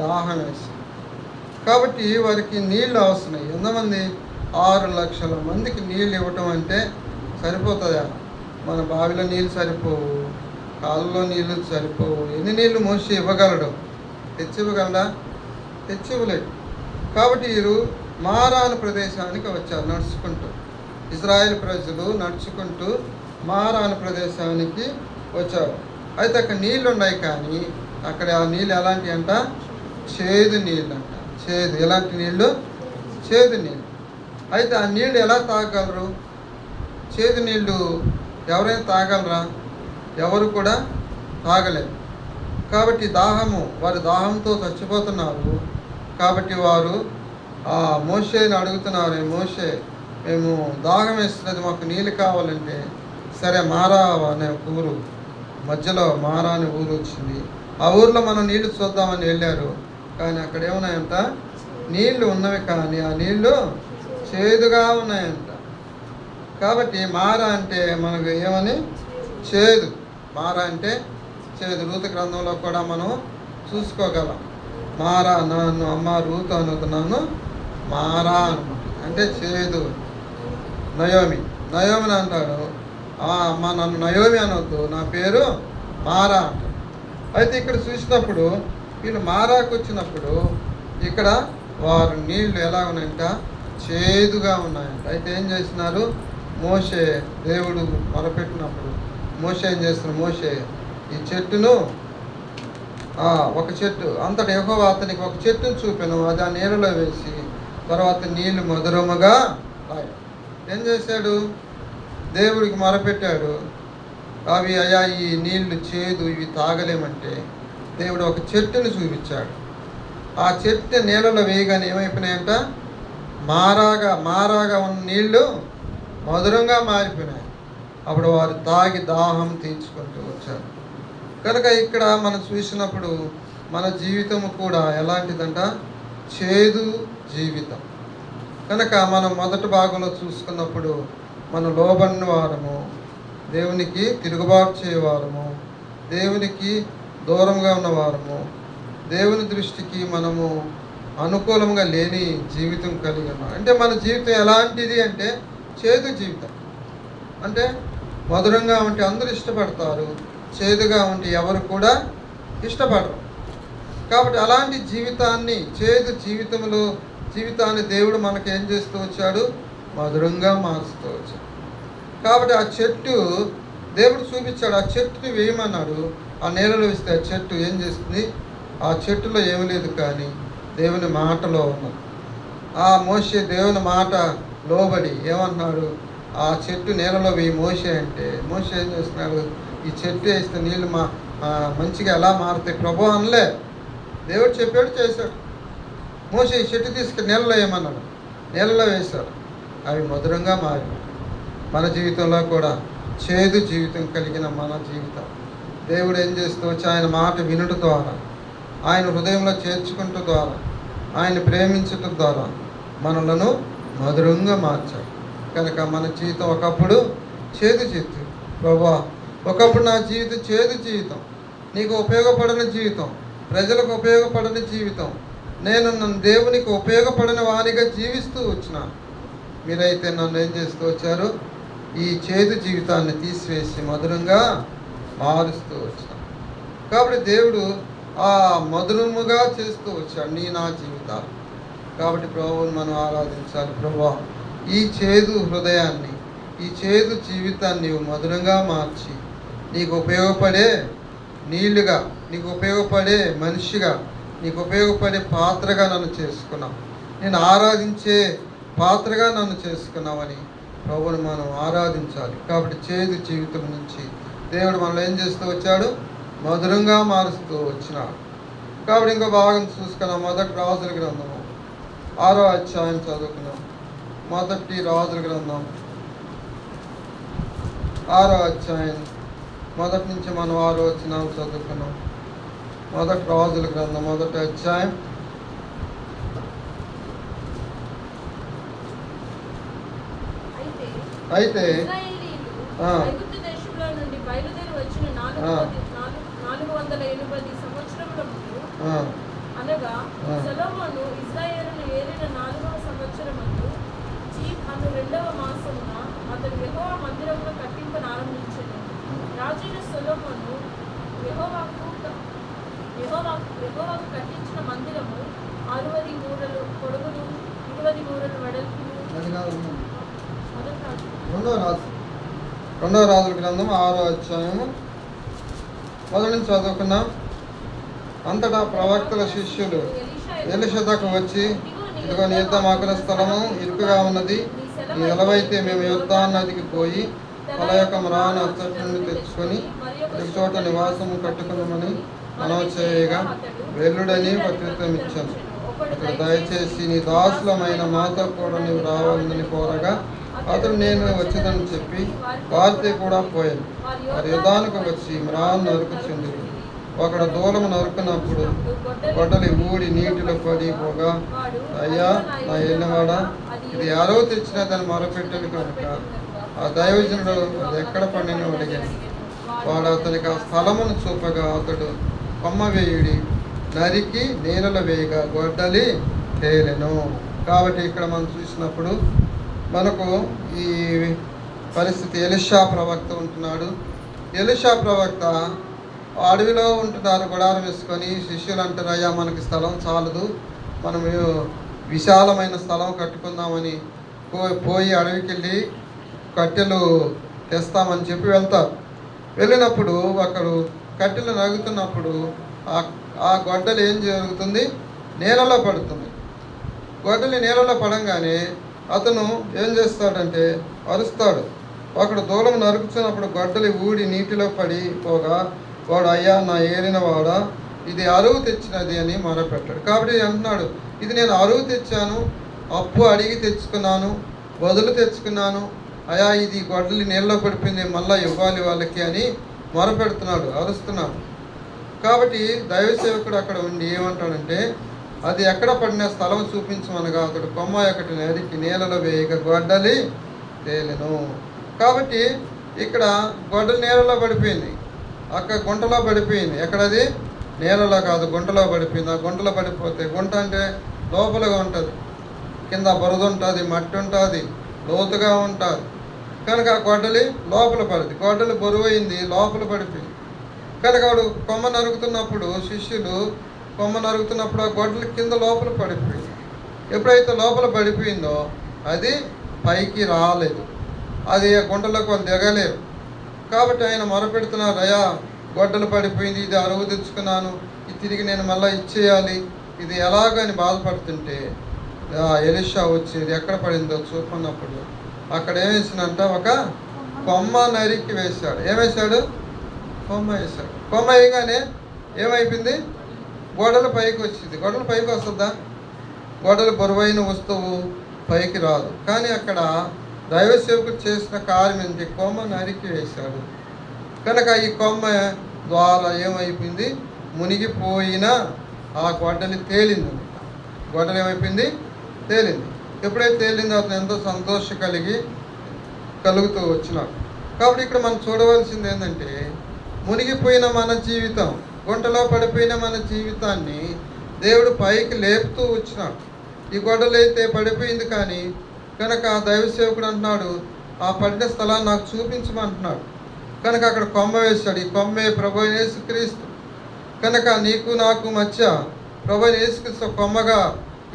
దాహం వేసింది. కాబట్టి వారికి నీళ్ళు అవసరం. ఎంతమంది? 6 లక్షల మందికి నీళ్ళు ఇవ్వటం అంటే సరిపోతుందా? మన బావిలో నీళ్ళు సరిపోవు, కాళ్ళలో నీళ్ళు సరిపోవు. ఎన్ని నీళ్ళు మోసి ఇవ్వగలడు? తెచ్చివ్వగలడా? తెచ్చివ్వలేడు. కాబట్టి వీరు మారాను ప్రదేశానికి వచ్చారు నడుచుకుంటూ. ఇశ్రాయేలు ప్రజలు నడుచుకుంటూ మారాను ప్రదేశానికి వచ్చారు. అయితే అక్కడ నీళ్ళు ఉన్నాయి, కానీ అక్కడ ఆ నీళ్ళు ఎలాంటి అంట? చేదు నీళ్ళు అంట. చేదు. ఎలాంటి నీళ్ళు? చేదు నీళ్ళు. అయితే ఆ నీళ్ళు ఎలా తాగలరు? చేదు నీళ్ళు ఎవరైనా తాగలరా? ఎవరు కూడా తాగలేరు. కాబట్టి వారి దాహంతో చచ్చిపోతున్నారు. కాబట్టి వారు మోషేని అడుగుతున్నారు, మోషే మేము దాహం వేస్తున్నది, మాకు నీళ్ళు కావాలంటే, సరే మారా అనే ఊరు మధ్యలో మారా అనే ఊరు వచ్చింది. ఆ ఊర్లో మనం నీళ్లు చూద్దామని వెళ్ళారు. కానీ అక్కడ ఏమున్నాయంట? నీళ్లు ఉన్నవి, కానీ ఆ నీళ్లు చేదుగా ఉన్నాయంట. కాబట్టి మారా అంటే మనకు ఏమని? చేదు. మారా అంటే చేదు. రూతు గ్రంథంలో కూడా మనం చూసుకోగలం. మారా, నన్ను అమ్మ రూతు అనుకున్నాను, మారా అంటే చేదు. నయోమిని అంటాడు, అమ్మ నన్ను నయోమి అనొద్దు, నా పేరు మారా అంటాడు. అయితే ఇక్కడ చూసినప్పుడు వీళ్ళు మారాకు వచ్చినప్పుడు ఇక్కడ వారు నీళ్లు ఎలా ఉన్నాయంట? చేదుగా ఉన్నాయంట. అయితే ఏం చేస్తున్నారు? మోషే దేవుడు మొరపెట్టినప్పుడు మోషే ఏం చేస్తున్నారు? మోషే ఈ చెట్టును ఒక చెట్టు అంతటా యెహోవా అతనికి ఒక చెట్టును చూపాను, అది ఆ నీళ్ళలో వేసి తర్వాత నీళ్లు మధురముగా ఏం చేశాడు? దేవుడికి మొరపెట్టాడు. అవి అయ్యా ఈ నీళ్లు చేదు, ఇవి తాగలేమంటే దేవుడు ఒక చెట్టును చూపించాడు. ఆ చెట్టు నీళ్ళలో వేయగానే ఏమైపోయినాయంట? మారాగా ఉన్న నీళ్లు మధురంగా మారిపోయినాయి. అప్పుడు వారు తాగి దాహం తీర్చుకుంటూ వచ్చారు. కనుక ఇక్కడ మనం చూసినప్పుడు మన జీవితం కూడా ఎలాంటిదంట? చేదు జీవితం. కనుక మనం మొదటి భాగంలో చూసుకున్నప్పుడు మనం లోబడిన వారము, దేవునికి తిరుగుబాటు చేయవారము, దేవునికి దూరంగా ఉన్నవారము, దేవుని దృష్టికి మనము అనుకూలంగా లేని జీవితం కలిగి ఉన్నాం. అంటే మన జీవితం ఎలాంటిది అంటే చేదు జీవితం. అంటే మధురంగా ఉంటే అందరూ ఇష్టపడతారు, చేదుగా ఉంటే ఎవరు కూడా ఇష్టపడరు. కాబట్టి అలాంటి జీవితాన్ని, చేదు జీవితాన్ని దేవుడు మనకు ఏం చేస్తూ వచ్చాడు? మధురంగా మారుస్తూ వచ్చాడు. కాబట్టి ఆ చెట్టు దేవుడు చూపించాడు, ఆ చెట్టుని వేయమన్నాడు. ఆ నీళ్ళలో వేస్తే ఆ చెట్టు ఏం చేస్తుంది? ఆ చెట్టులో ఏమీ లేదు, కానీ దేవుని మాటలో ఉన్నది. ఆ మోషే దేవుని మాట లోబడి ఏమన్నాడు? ఆ చెట్టు నీళ్ళలో వేయి మోషే అంటే మోషే ఏం చేస్తున్నాడు, ఈ చెట్టు వేస్తే నీళ్ళు మంచిగా ఎలా మారుతాయి ప్రభు అనలే. దేవుడు చెప్పాడు, చేశాడు. మోషే ఈ చెట్టు తీసుకుని నీళ్ళలో వేయమన్నాడు, నీళ్ళలో వేశాడు, అవి మధురంగా మారి. మన జీవితంలో కూడా చేదు జీవితం కలిగిన మన జీవితం దేవుడు ఏం చేస్తూ వచ్చి ఆయన మాట వినుట ద్వారా, ఆయన హృదయంలో చేర్చుకుంటూ ద్వారా, ఆయన ప్రేమించటం ద్వారా మనలను మధురంగా మార్చాడు. కనుక మన జీవితం ఒకప్పుడు చేదు జీవితం. ప్రభా, ఒకప్పుడు నా జీవితం చేదు జీవితం, నీకు ఉపయోగపడని జీవితం, ప్రజలకు ఉపయోగపడని జీవితం, నేను నన్ను దేవునికి ఉపయోగపడని వారిగా జీవిస్తూ వచ్చిన. మీరైతే నన్ను ఏం చేస్తూ వచ్చారు, ఈ చేదు జీవితాన్ని తీసివేసి మధురంగా మారుస్తూ వచ్చాను. కాబట్టి దేవుడు ఆ మధురముగా చేస్తూ వచ్చాడు నా జీవితాలు. కాబట్టి ప్రభువుని మనం ఆరాధించాలి. ప్రభువా, ఈ చేదు హృదయాన్ని, ఈ చేదు జీవితాన్ని మధురంగా మార్చి నీకు ఉపయోగపడే నీళ్లుగా, నీకు ఉపయోగపడే మనిషిగా, నీకు ఉపయోగపడే పాత్రగా నన్ను చేసుకున్నావు. నేను ఆరాధించే పాత్రగా నన్ను చేసుకున్నావని ప్రభువుని మనం ఆరాధించాలి. కాబట్టి చేదు జీవితం నుంచి దేవుడు మనల్ని ఏం చేస్తూ వచ్చాడు, మధురంగా మారుస్తూ వచ్చినాడు. కాబట్టి ఇంకో భాగం చూసుకున్నాం. మొదటి రాజుల గ్రంథము 6వ అధ్యాయం చదువుకున్నాం. మొదటి రాజుల గ్రంథం 6వ అధ్యాయం మొదటి నుంచి మనం 6వ వచనం చదువుకున్నాం. మొదటి రాజుల గ్రంథం 1వ అధ్యాయం అయితే ఐగుప్తు దేశంలో నుండి బయలుదేరి వచ్చిన 480 సంవత్సరముల ముందు, అనగా సొలొమోను ఇశ్రాయేలును ఏలిన 4వ సంవత్సరమందు జీప్ అను 2వ మాసమున అతడు యెహోవా మందిరమును కట్టింపనారంభించెను. రాజైన సొలొమోను యెహోవాకు కట్టించిన మందిరము 60 మూరలు పొడవును, 20 మూరలు వెడల్పును. రెండవ రాజుల గ్రంథం 6వ అధ్యాయము మొదటి నుంచి చదువుకున్నాం. అంతటా ప్రవక్తల శిష్యులు ఎలీషాకు వచ్చి, ఇదిగో నీ యుద్ధ అగ్ర స్థలము ఇరుకుగా ఉన్నది, నీ ఎలవైతే మేము యుద్ధాన్ని నదికి పోయి తల యొక్క మ్రాను అచ్చటి నుండి తెచ్చుకొని ఒక చోట నివాసము కట్టుకున్నామని మనం చేయగా వెల్లుడని ప్రత్యుత్తరం ఇచ్చాను. అతడు దయచేసి నీ దాసులమైన మాతో కూడా నీవు రావాలని కోరగా అతడు నేను వచ్చేదని చెప్పి వారితో కూడా పోయాను. వారి యుద్ధానికి వచ్చి మ్రాను నరుకుచుంది. ఒకడు దూలము నరుకున్నప్పుడు గొడ్డలి ఊడి నీటిలో పడిపోగా, అయ్యా నా ఏలినవాడా, ఇది ఎవరో తెచ్చినదని మొరపెట్టాడు. కనుక ఆ దైవజనుడు అది ఎక్కడ పడినని అడిగాను. వాడు అతనికి ఆ స్థలమును చూపగా అతడు కొమ్మ వేయుడి నరికి నీళ్ళలో వేయగా గొడ్డలి తేలెను. కాబట్టి ఇక్కడ మనం చూసినప్పుడు మనకు ఈ పరిస్థితి, ఎలీషా ప్రవక్త ఉంటున్నాడు. ఎలీషా ప్రవక్త అడవిలో ఉంటున్నారు, గుడారం వేసుకొని. శిష్యులు అంటారు, అయ్యా మనకి స్థలం చాలదు, మనం విశాలమైన స్థలం కట్టుకుందామని పోయి అడవికి వెళ్ళి కట్టెలు తెస్తామని చెప్పి వెళ్తారు. వెళ్ళినప్పుడు ఒకడు కట్టెలు నగుతున్నప్పుడు ఆ గొడ్డలి ఏం జరుగుతుంది, నీళ్ళలో పడుతుంది. గొడ్డలి నీళ్ళలో పడంగానే అతను ఏం చేస్తాడంటే అరుస్తాడు. ఒకడు దూలం నరుకుతున్నప్పుడు గొడ్డలి ఊడి నీటిలో పడిపోగా వాడు, అయ్యా నా ఏలినవాడా, ఇది అరువు తెచ్చినది అని మొరపెట్టాడు. కాబట్టి అంటున్నాడు, ఇది నేను అరువు తెచ్చాను, అప్పు అడిగి తెచ్చుకున్నాను, బదులు తెచ్చుకున్నాను, అయ్యా ఇది గొడ్డలి నీళ్ళలో పడిపోయింది, మళ్ళీ ఇవ్వాలి వాళ్ళకి అని మొరపెడుతున్నాడు, అరుస్తున్నాడు. కాబట్టి దైవ సేవకుడు అక్కడ ఉండి ఏమంటాడంటే, అది ఎక్కడ పడిన స్థలం చూపించమనగా అతడు కొమ్మ ఒకటి నరికి నీళ్ళలో వేయగా గొడ్డలి తేలెను. కాబట్టి ఇక్కడ గొడ్డలి నీళ్ళలో పడిపోయింది, అక్కడ గుంటలో పడిపోయింది. ఎక్కడది నీళ్ళలో కాదు, గుంటలో పడిపోయింది. ఆ గుంటలో పడిపోతే, గుంట అంటే లోపలగా ఉంటుంది, కింద బురద ఉంటుంది, మట్టి ఉంటుంది, లోతుగా ఉంటుంది. కనుక ఆ గొడ్డలి లోపల పడింది, గొడ్డలి బరువైంది, లోపల పడిపోయింది. కనుక వాడు కొమ్మ నరుగుతున్నప్పుడు, శిష్యులు కొమ్మ నరుగుతున్నప్పుడు ఆ గొడ్డలి కింద లోపల పడిపోయింది. ఎప్పుడైతే లోపల పడిపోయిందో అది పైకి రాలేదు, అది ఆ గుంటలోకి వాళ్ళు దిగలేరు. కాబట్టి ఆయన మొరపెడుతున్నారు, అయ్యా గొడ్డలు పడిపోయింది, ఇది అరువు తెచ్చుకున్నాను, ఇది తిరిగి నేను మళ్ళీ ఇచ్చేయాలి, ఇది ఎలాగని బాధపడుతుంటే ఎలీషా వచ్చి ఇది ఎక్కడ పడిందో చూపున్నప్పుడు అక్కడ ఏం వేసినంట, ఒక కొమ్మ నరికి వేశాడు. ఏం వేశాడు? కొమ్మ వేశాడు. కొమ్మ వేయగానే ఏమైపోయింది? గోడలు పైకి వచ్చింది. గోడలు పైకి వస్తుందా? గోడలు బరువైన వస్తువు పైకి రాదు. కానీ అక్కడ దైవ సేవకుడు చేసిన కార్యం ఏంటి? కొమ్మ నరికి వేశాడు. కనుక ఈ కొమ్మ ద్వారా ఏమైపోయింది? మునిగిపోయిన ఆ గొడ్డలి తేలింది. గొడ్డలి ఏమైపోయింది? తేలింది. ఎప్పుడైతే తేలిందో అతను ఎంతో సంతోషం కలుగుతూ వచ్చినాడు. కాబట్టి ఇక్కడ మనం చూడవలసింది ఏంటంటే, మునిగిపోయిన మన జీవితం, గుంటలో పడిపోయిన మన జీవితాన్ని దేవుడు పైకి లేపుతూ వచ్చినాడు. ఈ గొడ్డలి అయితే పడిపోయింది, కానీ కనుక దైవ సేవకుడు అంటున్నాడు, ఆ పడిన స్థలాన్ని నాకు చూపించమంటున్నాడు. కనుక అక్కడ కొమ్మ వేశాడు. ఈ కొమ్మే ప్రభువైన యేసుక్రీస్తు. కనుక నీకు నాకు మధ్య ప్రభువైన యేసుక్రీస్తు కొమ్మగా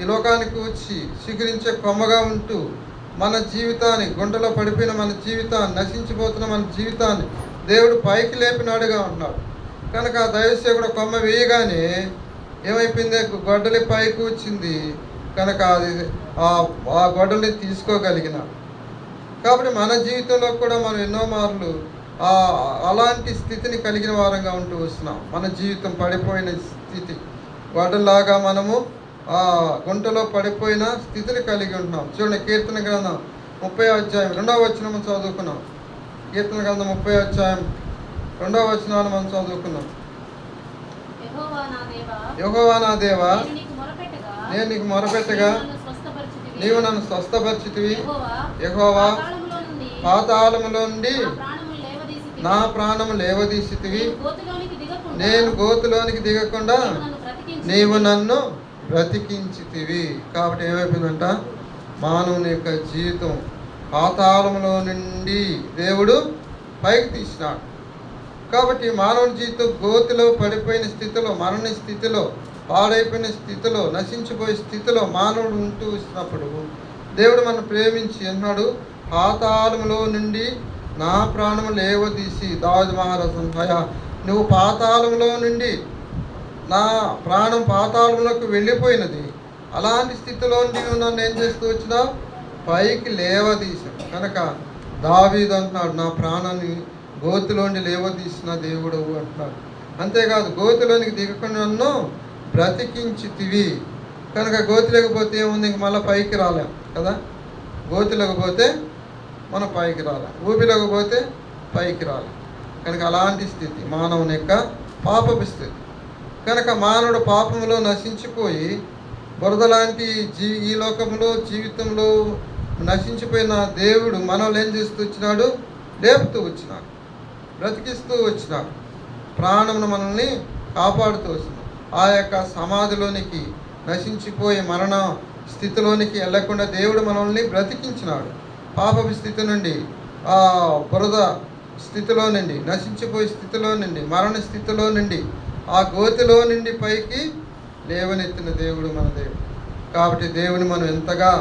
ఈ లోకానికి వచ్చి చిగురించే కొమ్మగా ఉంటూ మన జీవితాన్ని, గుంటలో పడిపోయిన మన జీవితాన్ని, నశించిపోతున్న మన జీవితాన్ని దేవుడు పైకి లేపినాడుగా ఉన్నాడు. కనుక దైవసేవకుడు కొమ్మ వేయగానే ఏమైపోయింది? గొడ్డలి పైకి వచ్చింది. కనుక అది ఆ గొడ్డలిని తీసుకోగలిగినాడు. కాబట్టి మన జీవితంలో కూడా మనం ఎన్నో మార్లు అలాంటి స్థితిని కలిగిన వారంగా ఉంటూ వస్తున్నాం. మన జీవితం పడిపోయిన స్థితి, గొడ్డలాగా మనము ఆ గుంటలో పడిపోయిన స్థితిని కలిగి ఉంటున్నాం. చూడండి, కీర్తన గ్రంథం 30వ అధ్యాయం 2వ వచనం మనం చదువుకున్నాం. కీర్తన గ్రంథం 30వ అధ్యాయం 2వ వచనాన్ని మనం చదువుకున్నాం. యెహోవా నా దేవా, నేను నీకు మొరపెట్టగా నీవు నన్ను స్వస్థపరిచితివి. యెహోవా, పాతాళములో నుండి నా ప్రాణము లేవదీసితివి. నేను గోతులోనికి దిగకుండా నీవు నన్ను బ్రతికించితివి. కాబట్టి ఏమైపోయిందంట? మానవుని యొక్క జీవితం పాతాళంలో నుండి దేవుడు పైకి తీసినాడు. కాబట్టి మానవుని జీవితం గోతిలో పడిపోయిన స్థితిలో, మరణ స్థితిలో, పాడైపోయిన స్థితిలో, నశించిపోయే స్థితిలో మానవుడు ఉంటూ వచ్చినప్పుడు దేవుడు మనం ప్రేమించి అన్నాడు, పాతాళంలో నుండి నా ప్రాణము లేవదీసి. దావీదు మహారాజు అంటాయా, నువ్వు పాతాళంలో నుండి, నా ప్రాణం పాతాళంలోకి వెళ్ళిపోయినది, అలాంటి స్థితిలో నువ్వు నన్ను ఏం చేస్తూ వచ్చినావు? పైకి లేవదీశావు. కనుక దావీదు అంటున్నాడు, నా ప్రాణాన్ని గోతిలోండి లేవదీసిన దేవుడు అంటున్నాడు. అంతేకాదు, గోతిలోనికి దిగకుండా నన్ను బ్రతికించితివి. కనుక గోతిలోకపోతే ఏముంది? ఇంక మళ్ళీ పైకి రాలేం కదా. గోతిలోకపోతే మనం పైకి రాలేం, ఊపిలోకపోతే పైకి రాలేం. కనుక అలాంటి స్థితి మానవుని యొక్క పాపపు స్థితి. కనుక మానవుడు పాపంలో నశించిపోయి బురదలాంటి ఈ లోకంలో జీవితంలో నశించిపోయిన దేవుడు మనల్ని ఏం చేస్తూ వచ్చినాడు? లేపుతూ వచ్చినాడు, బ్రతికిస్తూ వచ్చినాడు, ప్రాణమును మనల్ని కాపాడుతూ వచ్చినాడు. ఆ యొక్క సమాధిలోనికి, నశించిపోయే మరణ స్థితిలోనికి వెళ్ళకుండా దేవుడు మనల్ని బ్రతికించినాడు. పాపపు స్థితి నుండి, ఆ బురద స్థితిలో నుండి, నశించిపోయే స్థితిలో నుండి, మరణ స్థితిలో నుండి, ఆ గోతిలో నుండి పైకి లేవనెత్తిన దేవుడు మన దేవుడు. కాబట్టి దేవుని మనం ఎంతగా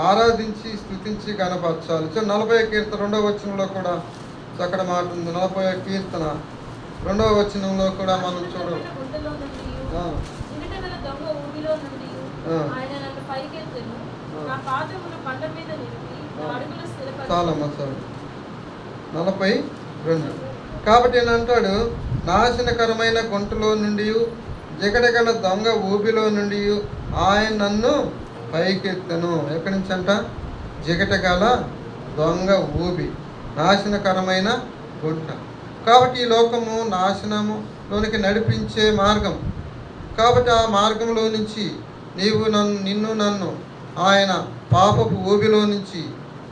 ఆరాధించి స్తుతించి గణపరచాలి. 40వ కీర్తన 2వ వచనంలో కూడా చక్కటి మాట ఉంది. 40వ కీర్తన 2వ వచనంలో కూడా మనం చూడాలి. చాలమ్మా, చాలు. 42. కాబట్టి ఏంటంటాడు, నాశనకరమైన గుంటలో నుండి, జిగటగల దొంగ ఊబిలో నుండి ఆయన నన్ను పైకెత్తను. ఎక్కడి నుంచి అంట? జిగటగల దొంగ ఊబి, నాశనకరమైన గుంట. కాబట్టి ఈ లోకము నాశనములోనికి నడిపించే మార్గం. కాబట్టి ఆ మార్గంలో నుంచి నిన్ను నన్ను ఆయన పాపపు ఊబిలో నుంచి,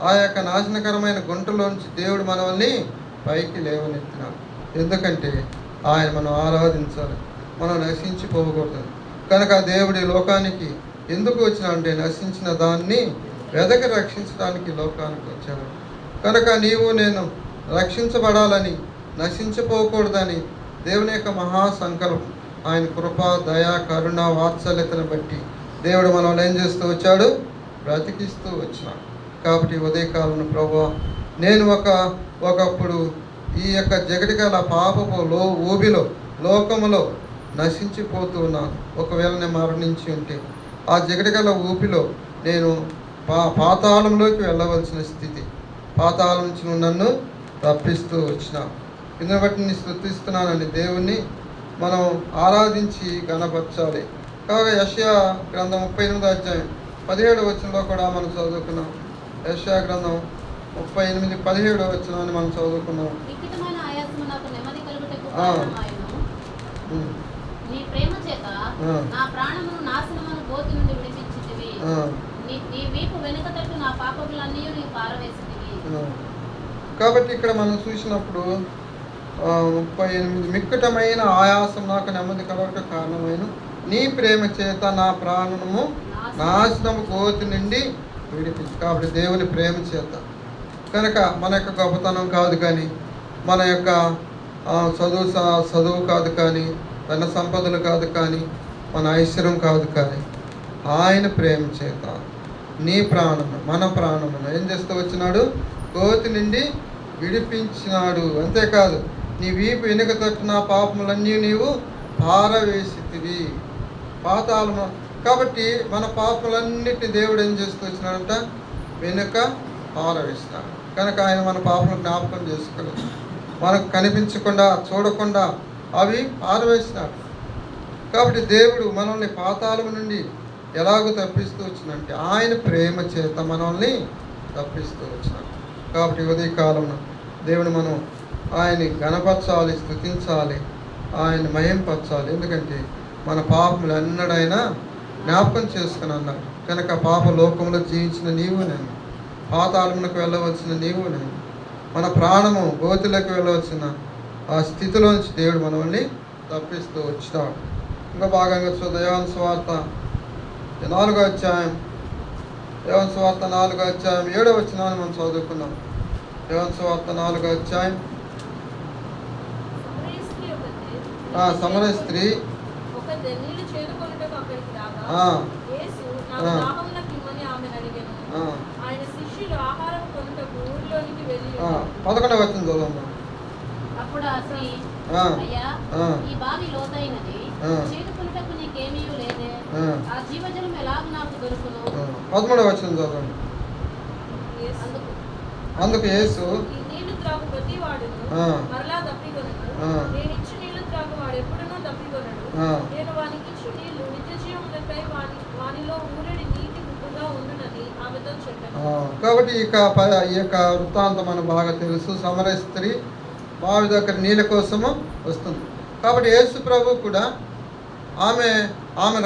ఆ యొక్క నాశనకరమైన గుంటలో నుంచి దేవుడు మనల్ని పైకి లేవనెత్తినాడు. ఎందుకంటే ఆయన మనం ఆరాధించాలి, మనం నశించిపోకూడదు. కనుక దేవుడి లోకానికి ఎందుకు వచ్చినాడంటే, నశించిన దాన్ని వెదకి రక్షించడానికి లోకానికి వచ్చాడు. కనుక నీవు నేను రక్షించబడాలని, నశించిపోకూడదని దేవుని యొక్క మహాసంకల్పం, ఆయన కృప, దయ, కరుణ, వాత్సల్యతను బట్టి దేవుడు మనల్ని ఏం చేస్తూ వచ్చాడు? బ్రతికిస్తూ వచ్చినాడు. కాబట్టి ఉదయకాలను ప్రభువా, నేను ఒకప్పుడు ఈ యొక్క జగటిగల పాపపు ఊబిలో, లోకములో నశించిపోతూ ఉన్నాను. ఒకవేళ నేను మరణించి ఉంటే, ఆ జగటిగల ఊపిలో నేను పాతాళంలోకి వెళ్ళవలసిన స్థితి. పాతాళం నుంచి నువ్వు నన్ను తప్పిస్తూ వచ్చినావు. ఇందుని బట్టి నేను స్తుతిస్తున్నానని దేవుణ్ణి మనం ఆరాధించి గణపరచాలి. కాగా యెషయా గ్రంథం 38వ అధ్యాయం 17వ వచనంలో కూడా మనం చదువుకున్నాం. యెషయా గ్రంథం 38:17వ వచనాన్ని మనం చదువుకున్నాం. నీ ప్రేమ చేత నా ప్రాణమును నాశనమును గోతి నుండి విడిపించితివి. నీ వీపు వెనుక తట్టు నా పాపములన్నీ నీవు పారవేసితివి. కాబట్టి ఇక్కడ మనం చూసినప్పుడు 38 మిక్కటమైన ఆయాసం నాకు నెమ్మది కలగట కారణమైన నీ ప్రేమ చేత నా ప్రాణము నాశనము గోతి నుండి విడిపించి. కాబట్టి దేవుని ప్రేమ చేత కనుక మన యొక్క గొప్పతనం కాదు, కానీ మన యొక్క చదువు కాదు, కానీ ధన సంపదలు కాదు, కానీ మన ఐశ్వర్యం కాదు, కానీ ఆయన ప్రేమ చేత నీ ప్రాణము మన ప్రాణమును ఏం చేస్తూ వచ్చినాడు? గోతి నుండి విడిపించినాడు. అంతేకాదు నీ వీపు వెనుక తట్టిన పాపములన్నీ నీవు పారవేసితివి. పాతాళము. కాబట్టి మన పాపములన్నిటిని దేవుడు ఏం చేస్తూ వచ్చినాడంట? వెనుక పారవేసినాడు. కనుక ఆయన మన పాపములు జ్ఞాపకం చేసుకోలేదు. మనకు కనిపించకుండా చూడకుండా అవి పారవేసినాడు. కాబట్టి దేవుడు మనల్ని పాతాళం నుండి ఎలాగో తప్పిస్తూ వచ్చినంటే ఆయన ప్రేమ చేత మనల్ని తప్పిస్తూ వచ్చినాడు. కాబట్టి ఉదయకాలంలో దేవుని మనం ఆయన్ని గణపరచాలి, స్తుతించాలి, ఆయన మహింపరచాలి. ఎందుకంటే మన పాపములు ఎన్నడైనా జ్ఞాపకం చేసుకుని అన్నాడు. కనుక పాప లోకంలో జీవించిన నీవు నేను, పాతాళమునకు వెళ్ళవలసిన నీవు నేను, మన ప్రాణము గోతిలోకి వెళ్ళవలసిన ఆ స్థితిలోంచి దేవుడు మనల్ని తప్పిస్తూ వచ్చినాడు. ఇంకా భాగంగా యోహాను సువార్త 4వ అధ్యాయం, యోహాను సువార్త 4వ అధ్యాయం 7వ వచనాన్ని మనం చదువుకున్నాం. యోహాను సువార్త 4వ అధ్యాయం. సమరయ స్త్రీ నీళ్లు చేదుకొనుటకు అక్కడికి రాగా యేసు నాకు దాహమునకు ఇమ్మని ఆమెను అడిగెను. ఆయన శిష్యులు ఆహారం కొనుటకు ఊరిలోనికి వెళ్ళి 11వ వచనం చదవండి. అప్పుడు ఆ స్త్రీ, అయ్యా, ఈ బావి లోతైనది, చేదుకొనుటకు నీకేమీ లేదే, ఆ జీవజలం ఎలాగ నాకు దొరుకును? 13వ వచనం చదవండి. అందుకు యేసు, ఈ నీళ్లు త్రాగు ప్రతి వాడును మరలా దప్పికొనడు, నేను ఇచ్చు నీళ్లు త్రాగు వాడు ఎప్పుడునూ దప్పికొనడు, నేను వానికి ఇచ్చు నీళ్లు నిత్య జీవమునకై వానిలో ఊరెడి నీటి గుట్టుగా ఉండునని ఆమెతో చెప్పాను. కాబట్టి ఈ యొక్క వృత్తాంతం మనకు బాగా తెలుసు. సమరయ స్త్రీ బావి దగ్గర నీళ్ళ కోసము వస్తుంది. కాబట్టి యేసు ప్రభు కూడా ఆమె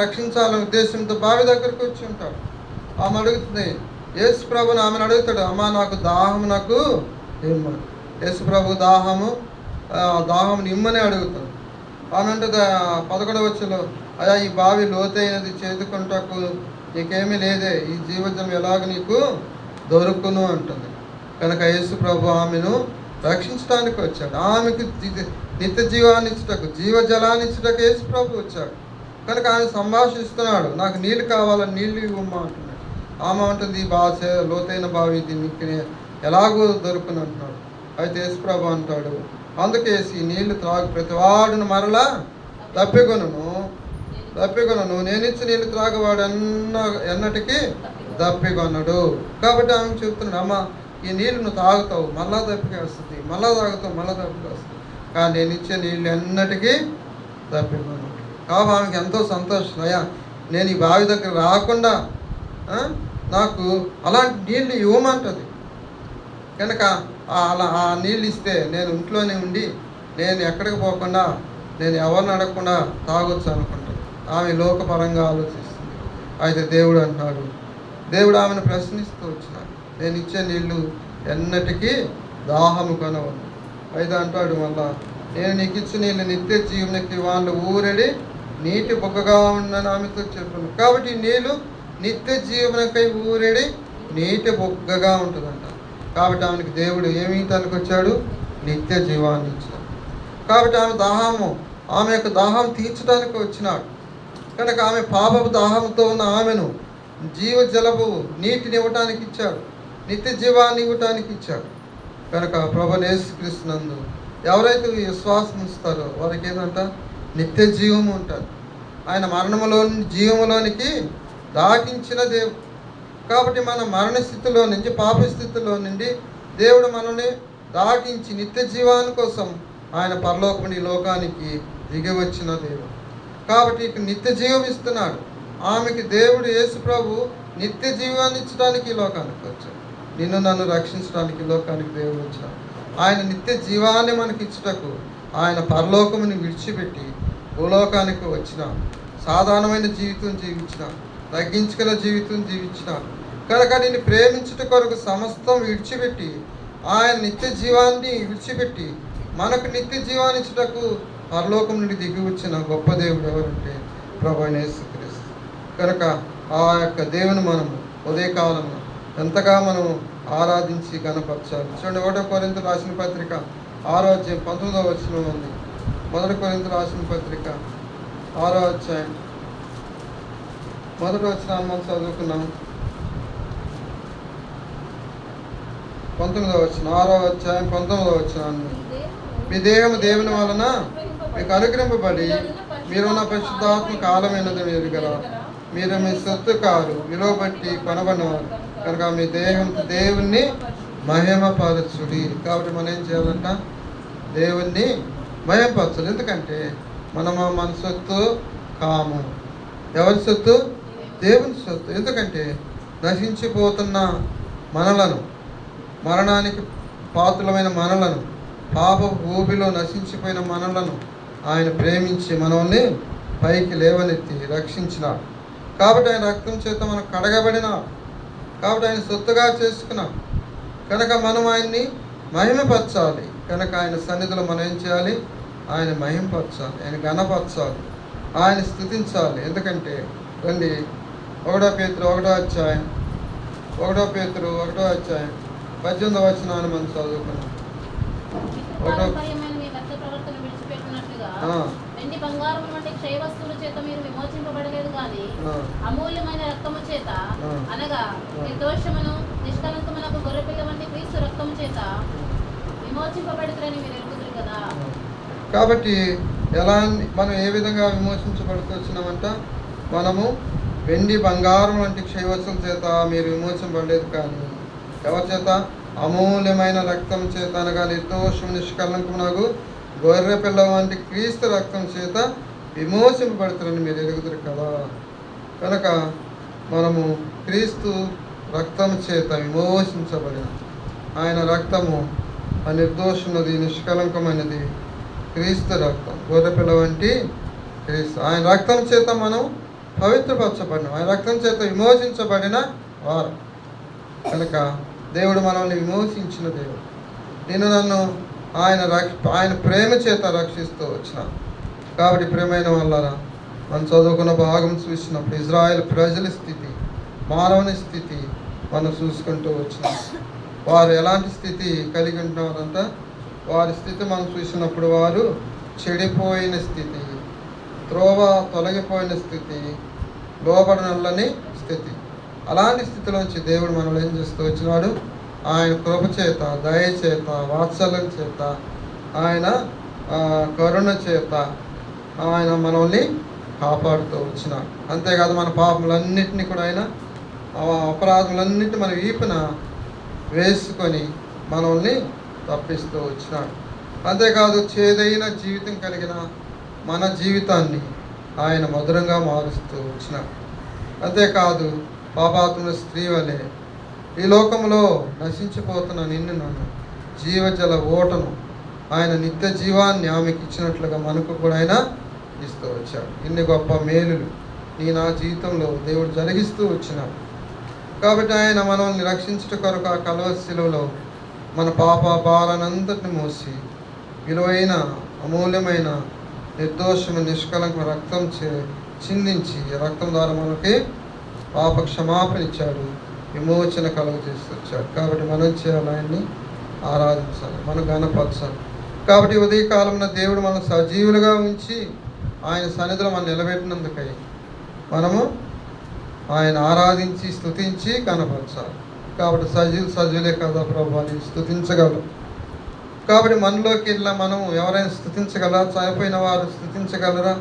రక్షించాలనే ఉద్దేశంతో బావి దగ్గరకు వచ్చి ఉంటాడు. ఆమె అడుగుతుంది, యేసు ప్రభుని ఆమెను అడుగుతాడు, అమ్మ నాకు దాహమునకు ఇమ్మని. యేసు ప్రభు దాహముని ఇమ్మని అడుగుతాడు. ఆమె అంటే 11వ వచనంలో, అయ్యా ఈ బావి లోతైనది, చేదుకుంటకు నీకేమీ లేదే, ఈ జీవజలం ఎలాగ నీకు దొరుకును అంటుంది. కనుక యేసు ప్రభు ఆమెను రక్షించడానికి వచ్చాడు. ఆమెకు నిత్య జీవాన్ని ఇచ్చుటకు, జీవజలాన్ని ఇచ్చుటకు యేసు ప్రభు వచ్చాడు. కనుక ఆమె సంభాషిస్తున్నాడు, నాకు నీళ్ళు కావాలని నీళ్ళు ఇవ్వమ్మా అంటున్నాడు. ఆమె అంటుంది, ఈ లోతైన బావి దీనికి ఎలాగో దొరుకుని అంటున్నాడు. అయితే యేసు ప్రభు అంటాడు, అందుకేసి నీళ్లు త్రాగు ప్రతివాడును మరలా తప్పికొనను, నేనిచ్చి నీళ్ళు త్రాగవాడు ఎన్నటికీ తప్పికొనడు. కాబట్టి ఆమెకు చెప్తున్నాడు, అమ్మ ఈ నీళ్ళు నువ్వు తాగుతావు, మళ్ళా దప్పిక వస్తుంది, మళ్ళా తాగుతావు, మళ్ళా దప్పిక వస్తుంది, కానీ నేను ఇచ్చే నీళ్ళు ఎన్నటికీ తప్పికొను. కాబట్టి ఆమెకి ఎంతో సంతోషం, అయ్యా నేను ఈ బావి దగ్గర రాకుండా నాకు అలాంటి నీళ్ళు ఇవ్వమంటుంది. కనుక ఆ నీళ్ళు ఇస్తే నేను ఇంట్లోనే ఉండి నేను ఎక్కడికి పోకుండా నేను ఎవరిని అడగకుండా తాగొచ్చు అనుకుంటాను. ఆమె లోకపరంగా ఆలోచిస్తుంది. అయితే దేవుడు అంటున్నాడు, దేవుడు ఆమెను ప్రశ్నిస్తూ వచ్చినాడు, నేను ఇచ్చే నీళ్ళు ఎన్నటికీ దాహము కనవను. అయితే అంటాడు మళ్ళా, నేను నీకు ఇచ్చే నీళ్ళు నిత్య జీవునికి వాళ్ళు ఊరెడి నీటి బొగ్గగా ఉందని ఆమెతో చెప్పాను. కాబట్టి ఈ నీళ్ళు నిత్య జీవనకై ఊరెడి నీటి బొగ్గగా ఉంటుందంట. కాబట్టి ఆమెకి దేవుడు ఏమి తనకు వచ్చాడు? నిత్య జీవాన్ని ఇచ్చాడు. కాబట్టి ఆమె యొక్క దాహం తీర్చడానికి వచ్చినాడు. కనుక ఆమె పాపపు దాహంతో ఉన్న ఆమెను జీవజలపు నీటిని ఇవ్వటానికి ఇచ్చాడు, నిత్య జీవాన్ని ఇవ్వటానికి ఇచ్చాడు. కనుక ప్రభువైన యేసుక్రీస్తునందు ఎవరైతే విశ్వాసం ఉంచుతారో వారికి ఏంటంట? నిత్య జీవము ఉంటుంది. ఆయన మరణములోని జీవములోనికి దాటించిన దేవుడు. కాబట్టి మన మరణ స్థితిలో నుంచి, పాప స్థితిలో నుండి దేవుడు మనల్ని దాటించి నిత్య జీవాని కోసం ఆయన పరలోకం ఈ లోకానికి దిగి వచ్చిన దేవుడు. కాబట్టి ఇక నిత్య జీవం ఇస్తున్నాడు. ఆమెకి దేవుడు యేసు ప్రభు నిత్య జీవాన్ని ఇచ్చడానికి ఈ లోకానికి వచ్చాడు. నిన్ను నన్ను రక్షించడానికి ఈ లోకానికి దేవుడు వచ్చాడు. ఆయన నిత్య జీవాన్ని మనకి ఇచ్చుటకు ఆయన పరలోకముని విడిచిపెట్టి భూలోకానికి వచ్చిన, సాధారణమైన జీవితం జీవించిన, తగ్గించుగల జీవితం జీవించిన కనుక నిన్ను ప్రేమించుట కొరకు సమస్తం విడిచిపెట్టి ఆయన నిత్య జీవాన్ని విడిచిపెట్టి మనకు నిత్య జీవాన్ని ఇచ్చుటకు పరలోకం నుండి దిగి వచ్చిన గొప్ప దేవుడు ఎవరంటే ప్రభువైన యేసుక్రీస్తు. కనుక ఆ యొక్క దేవుని మనము ఉదయకాలంలో ఎంతగా మనం ఆరాధించి గణపరచాలి. చూడండి, 1 కొరింథీయులకు రాసిన పత్రిక 6వ అధ్యాయం 19వ వచనం ఉంది. 1 కొరింథీయులకు రాసిన పత్రిక 6వ అధ్యాయం 1వ వచనాన్ని మనం చదువుకున్నాం. 19వ వచనం, 6వ అధ్యాయం 19వ వచనాన్ని, మీ దేహము దేవుని వలన మీకు అనుగ్రహింపబడి మీరున్న పరిశుద్ధాత్మ కాలమైనది మీరు కదా, మీరు మీ సొత్తు కారు, విలువ బట్టి కొనబడినవారు కనుక మీ దేహం దేవుణ్ణి మహిమపరచుడి. కాబట్టి మనం ఏం చేయాలంట? దేవుణ్ణి మహిమపరచాలి. ఎందుకంటే మనము మన సొత్తు కాము. ఎవరి సొత్తు? దేవుని సొత్తు. ఎందుకంటే నశించిపోతున్న మనలను, మరణానికి పాత్రలమైన మనలను, పాప ఊబిలో నశించిపోయిన మనలను ఆయన ప్రేమించి మనల్ని పైకి లేవనెత్తి రక్షించినాడు. కాబట్టి ఆయన రక్తం చేత మనం కడగబడినాం. కాబట్టి ఆయన సొత్తుగా చేసుకున్నాం. కనుక మనం ఆయన్ని మహిమపరచాలి. కనుక ఆయన సన్నిధిలో మనం ఏం చేయాలి? ఆయన మహిమపరచాలి, ఆయన ఘనపరచాలి, ఆయన స్తుతించాలి. ఎందుకంటే రండి, 1 పేతురు 1వ అధ్యాయం 18వ వచనాన్ని మనం చదువుకున్నాం. వెండి బంగారం వంటి క్షయ వస్తువుల చేత మీరు విమోచింపబడలేదు కానీ అమూల్యమైన రక్తము చేత, అనగా నిర్దోషమును నిష్కలంకమునకు గొర్రెపిల్ల వంటి క్రీస్తు రక్తము చేత విమోచింపబడుతారని మీరు ఎరుగుదురు కదా. కాబట్టి మనం ఏ విధంగా విమోచించబడుతున్నామంట? మనము వెండి బంగారం వంటి క్షయ వస్తువుల చేత మీరు విమోచింపబడలేదు కానీ ఎవరి చేత? అమూల్యమైన రక్తం చేత, అనగా నిర్దోషం నిష్కలంకమునకు గొర్రె పిల్ల వంటి క్రీస్తు రక్తం చేత విమోచింపబడతారని మీరు ఎరుగుదురు కదా. కనుక మనము క్రీస్తు రక్తం చేత విమోచించబడిన, ఆయన రక్తము నిర్దోషమైనది, నిష్కలంకమైనది క్రీస్తు రక్తం, గొర్రె పిల్ల వంటి క్రీస్తు. ఆయన రక్తం చేత మనం పవిత్రపరచబడిన, ఆయన రక్తం చేత విమోచించబడిన వారు. కనుక దేవుడు మనల్ని విమోచించిన దేవుడు. నేను నన్ను ఆయన ప్రేమ చేత రక్షిస్తూ వచ్చిన. కాబట్టి ప్రేమైన వాళ్ళరా, మనం చదువుకున్న భాగం చూసినప్పుడు ఇజ్రాయెల్ ప్రజల స్థితి, మానవుని స్థితి మనం చూసుకుంటూ వచ్చినాం. వారు ఎలాంటి స్థితి కలిగి ఉంటున్నారంట? వారి స్థితి మనం చూసినప్పుడు వారు చెడిపోయిన స్థితి, త్రోవ తొలగిపోయిన స్థితి, లోబడనల్లని స్థితి. అలాంటి స్థితిలోంచి దేవుడు మనల్ని ఏం చేస్తూ వచ్చినాడు? ఆయన కృప చేత, దయ చేత, వాత్సల్యం చేత, ఆయన కరుణ చేత ఆయన మనల్ని కాపాడుతూ వచ్చినాడు. అంతేకాదు మన పాపములన్నింటినీ కూడా ఆయన, అపరాధములన్నింటినీ మన వీపున వేసుకొని మనల్ని తప్పిస్తూ వచ్చినాడు. అంతేకాదు చేదైన జీవితం కలిగిన మన జీవితాన్ని ఆయన మధురంగా మారుస్తూ వచ్చినాడు. అంతేకాదు పాపాత్మ స్త్రీ వలె ఈ లోకంలో నశించిపోతున్న నిన్ను నన్ను జీవజల ఓటను, ఆయన నిత్య జీవాన్ని ఆమెకి ఇచ్చినట్లుగా మనకు కూడా ఆయన ఇస్తూ వచ్చాడు. ఇన్ని గొప్ప మేలులు నా జీవితంలో దేవుడు జరిగిస్తూ వచ్చినాడు. కాబట్టి ఆయన మనల్ని రక్షించుట కొరకు ఆ కల్వరి శిలువలో మన పాప భారానంతటిని మోసి విలువైన, అమూల్యమైన, నిర్దోషము నిష్కలంక రక్తం చిందించి, రక్తం ద్వారా మనకి పాప క్షమాపణ ఇచ్చాడు, విమోచన కలుగ చేస్తూ వచ్చాడు. కాబట్టి మనం చేయాలి, ఆయన్ని ఆరాధించాలి, మనం ఘనపరచాలి. కాబట్టి ఉదయకాలంలో దేవుడు మనం సజీవులుగా ఉంచి ఆయన సన్నిధిలో మనం నిలబెట్టినందుకై మనము ఆయన ఆరాధించి స్తుతించి కనపరచాలి. కాబట్టి సజీవులే కదా ప్రభు అని స్తుతించగలరు. కాబట్టి మనలోకి వెళ్ళిన మనం ఎవరైనా స్తుతించగలరా? చనిపోయిన వారు స్తుతించగలరా?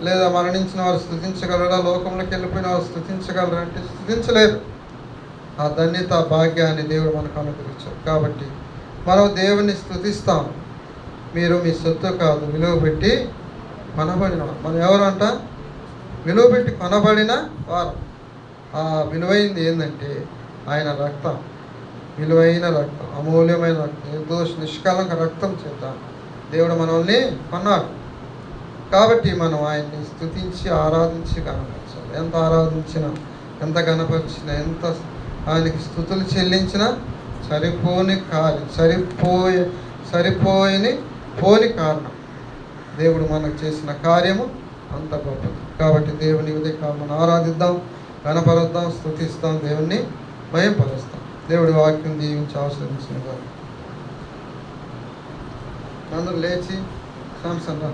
లేదా మరణించిన వారు స్తుతించగలరా? లోకంలోకి వెళ్ళిపోయిన వారు స్తుతించగలరా అంటే స్తుతించలేరు. ఆ ధన్యత భాగ్యాన్ని దేవుడు మనకు అనుగ్రహించాడు. కాబట్టి మనం దేవుని స్తుతిస్తాం. మీరు మీ సొత్తు కాదు, విలువ పెట్టి కొనబడిన మనం ఎవరంట? విలువ పెట్టి కొనబడిన వారు. ఆ విలువైంది ఏంటంటే ఆయన రక్తం, విలువైన రక్తం, అమూల్యమైన రక్తం, నిర్దోష నిష్కలంక రక్తం చేత దేవుడు మనల్ని కొన్నాడు. కాబట్టి మనం ఆయన్ని స్తుతించి ఆరాధించి కనపరచాలి. ఎంత ఆరాధించినా, ఎంత కనపరిచినా, ఎంత ఆయనకి స్తుతులు చెల్లించినా పోని కారణం దేవుడు మనకు చేసిన కార్యము అంత గొప్పది. కాబట్టి దేవుని ఉదయకాలం మనం ఆరాధిద్దాం, కనపరుద్దాం, స్తుతిస్తాం, దేవుణ్ణి మహిమపరుస్తాం. దేవుడి వాక్యం దీవించి ఆశీర్వదించిన గారు. అందరూ లేచి సాంసన్ రా.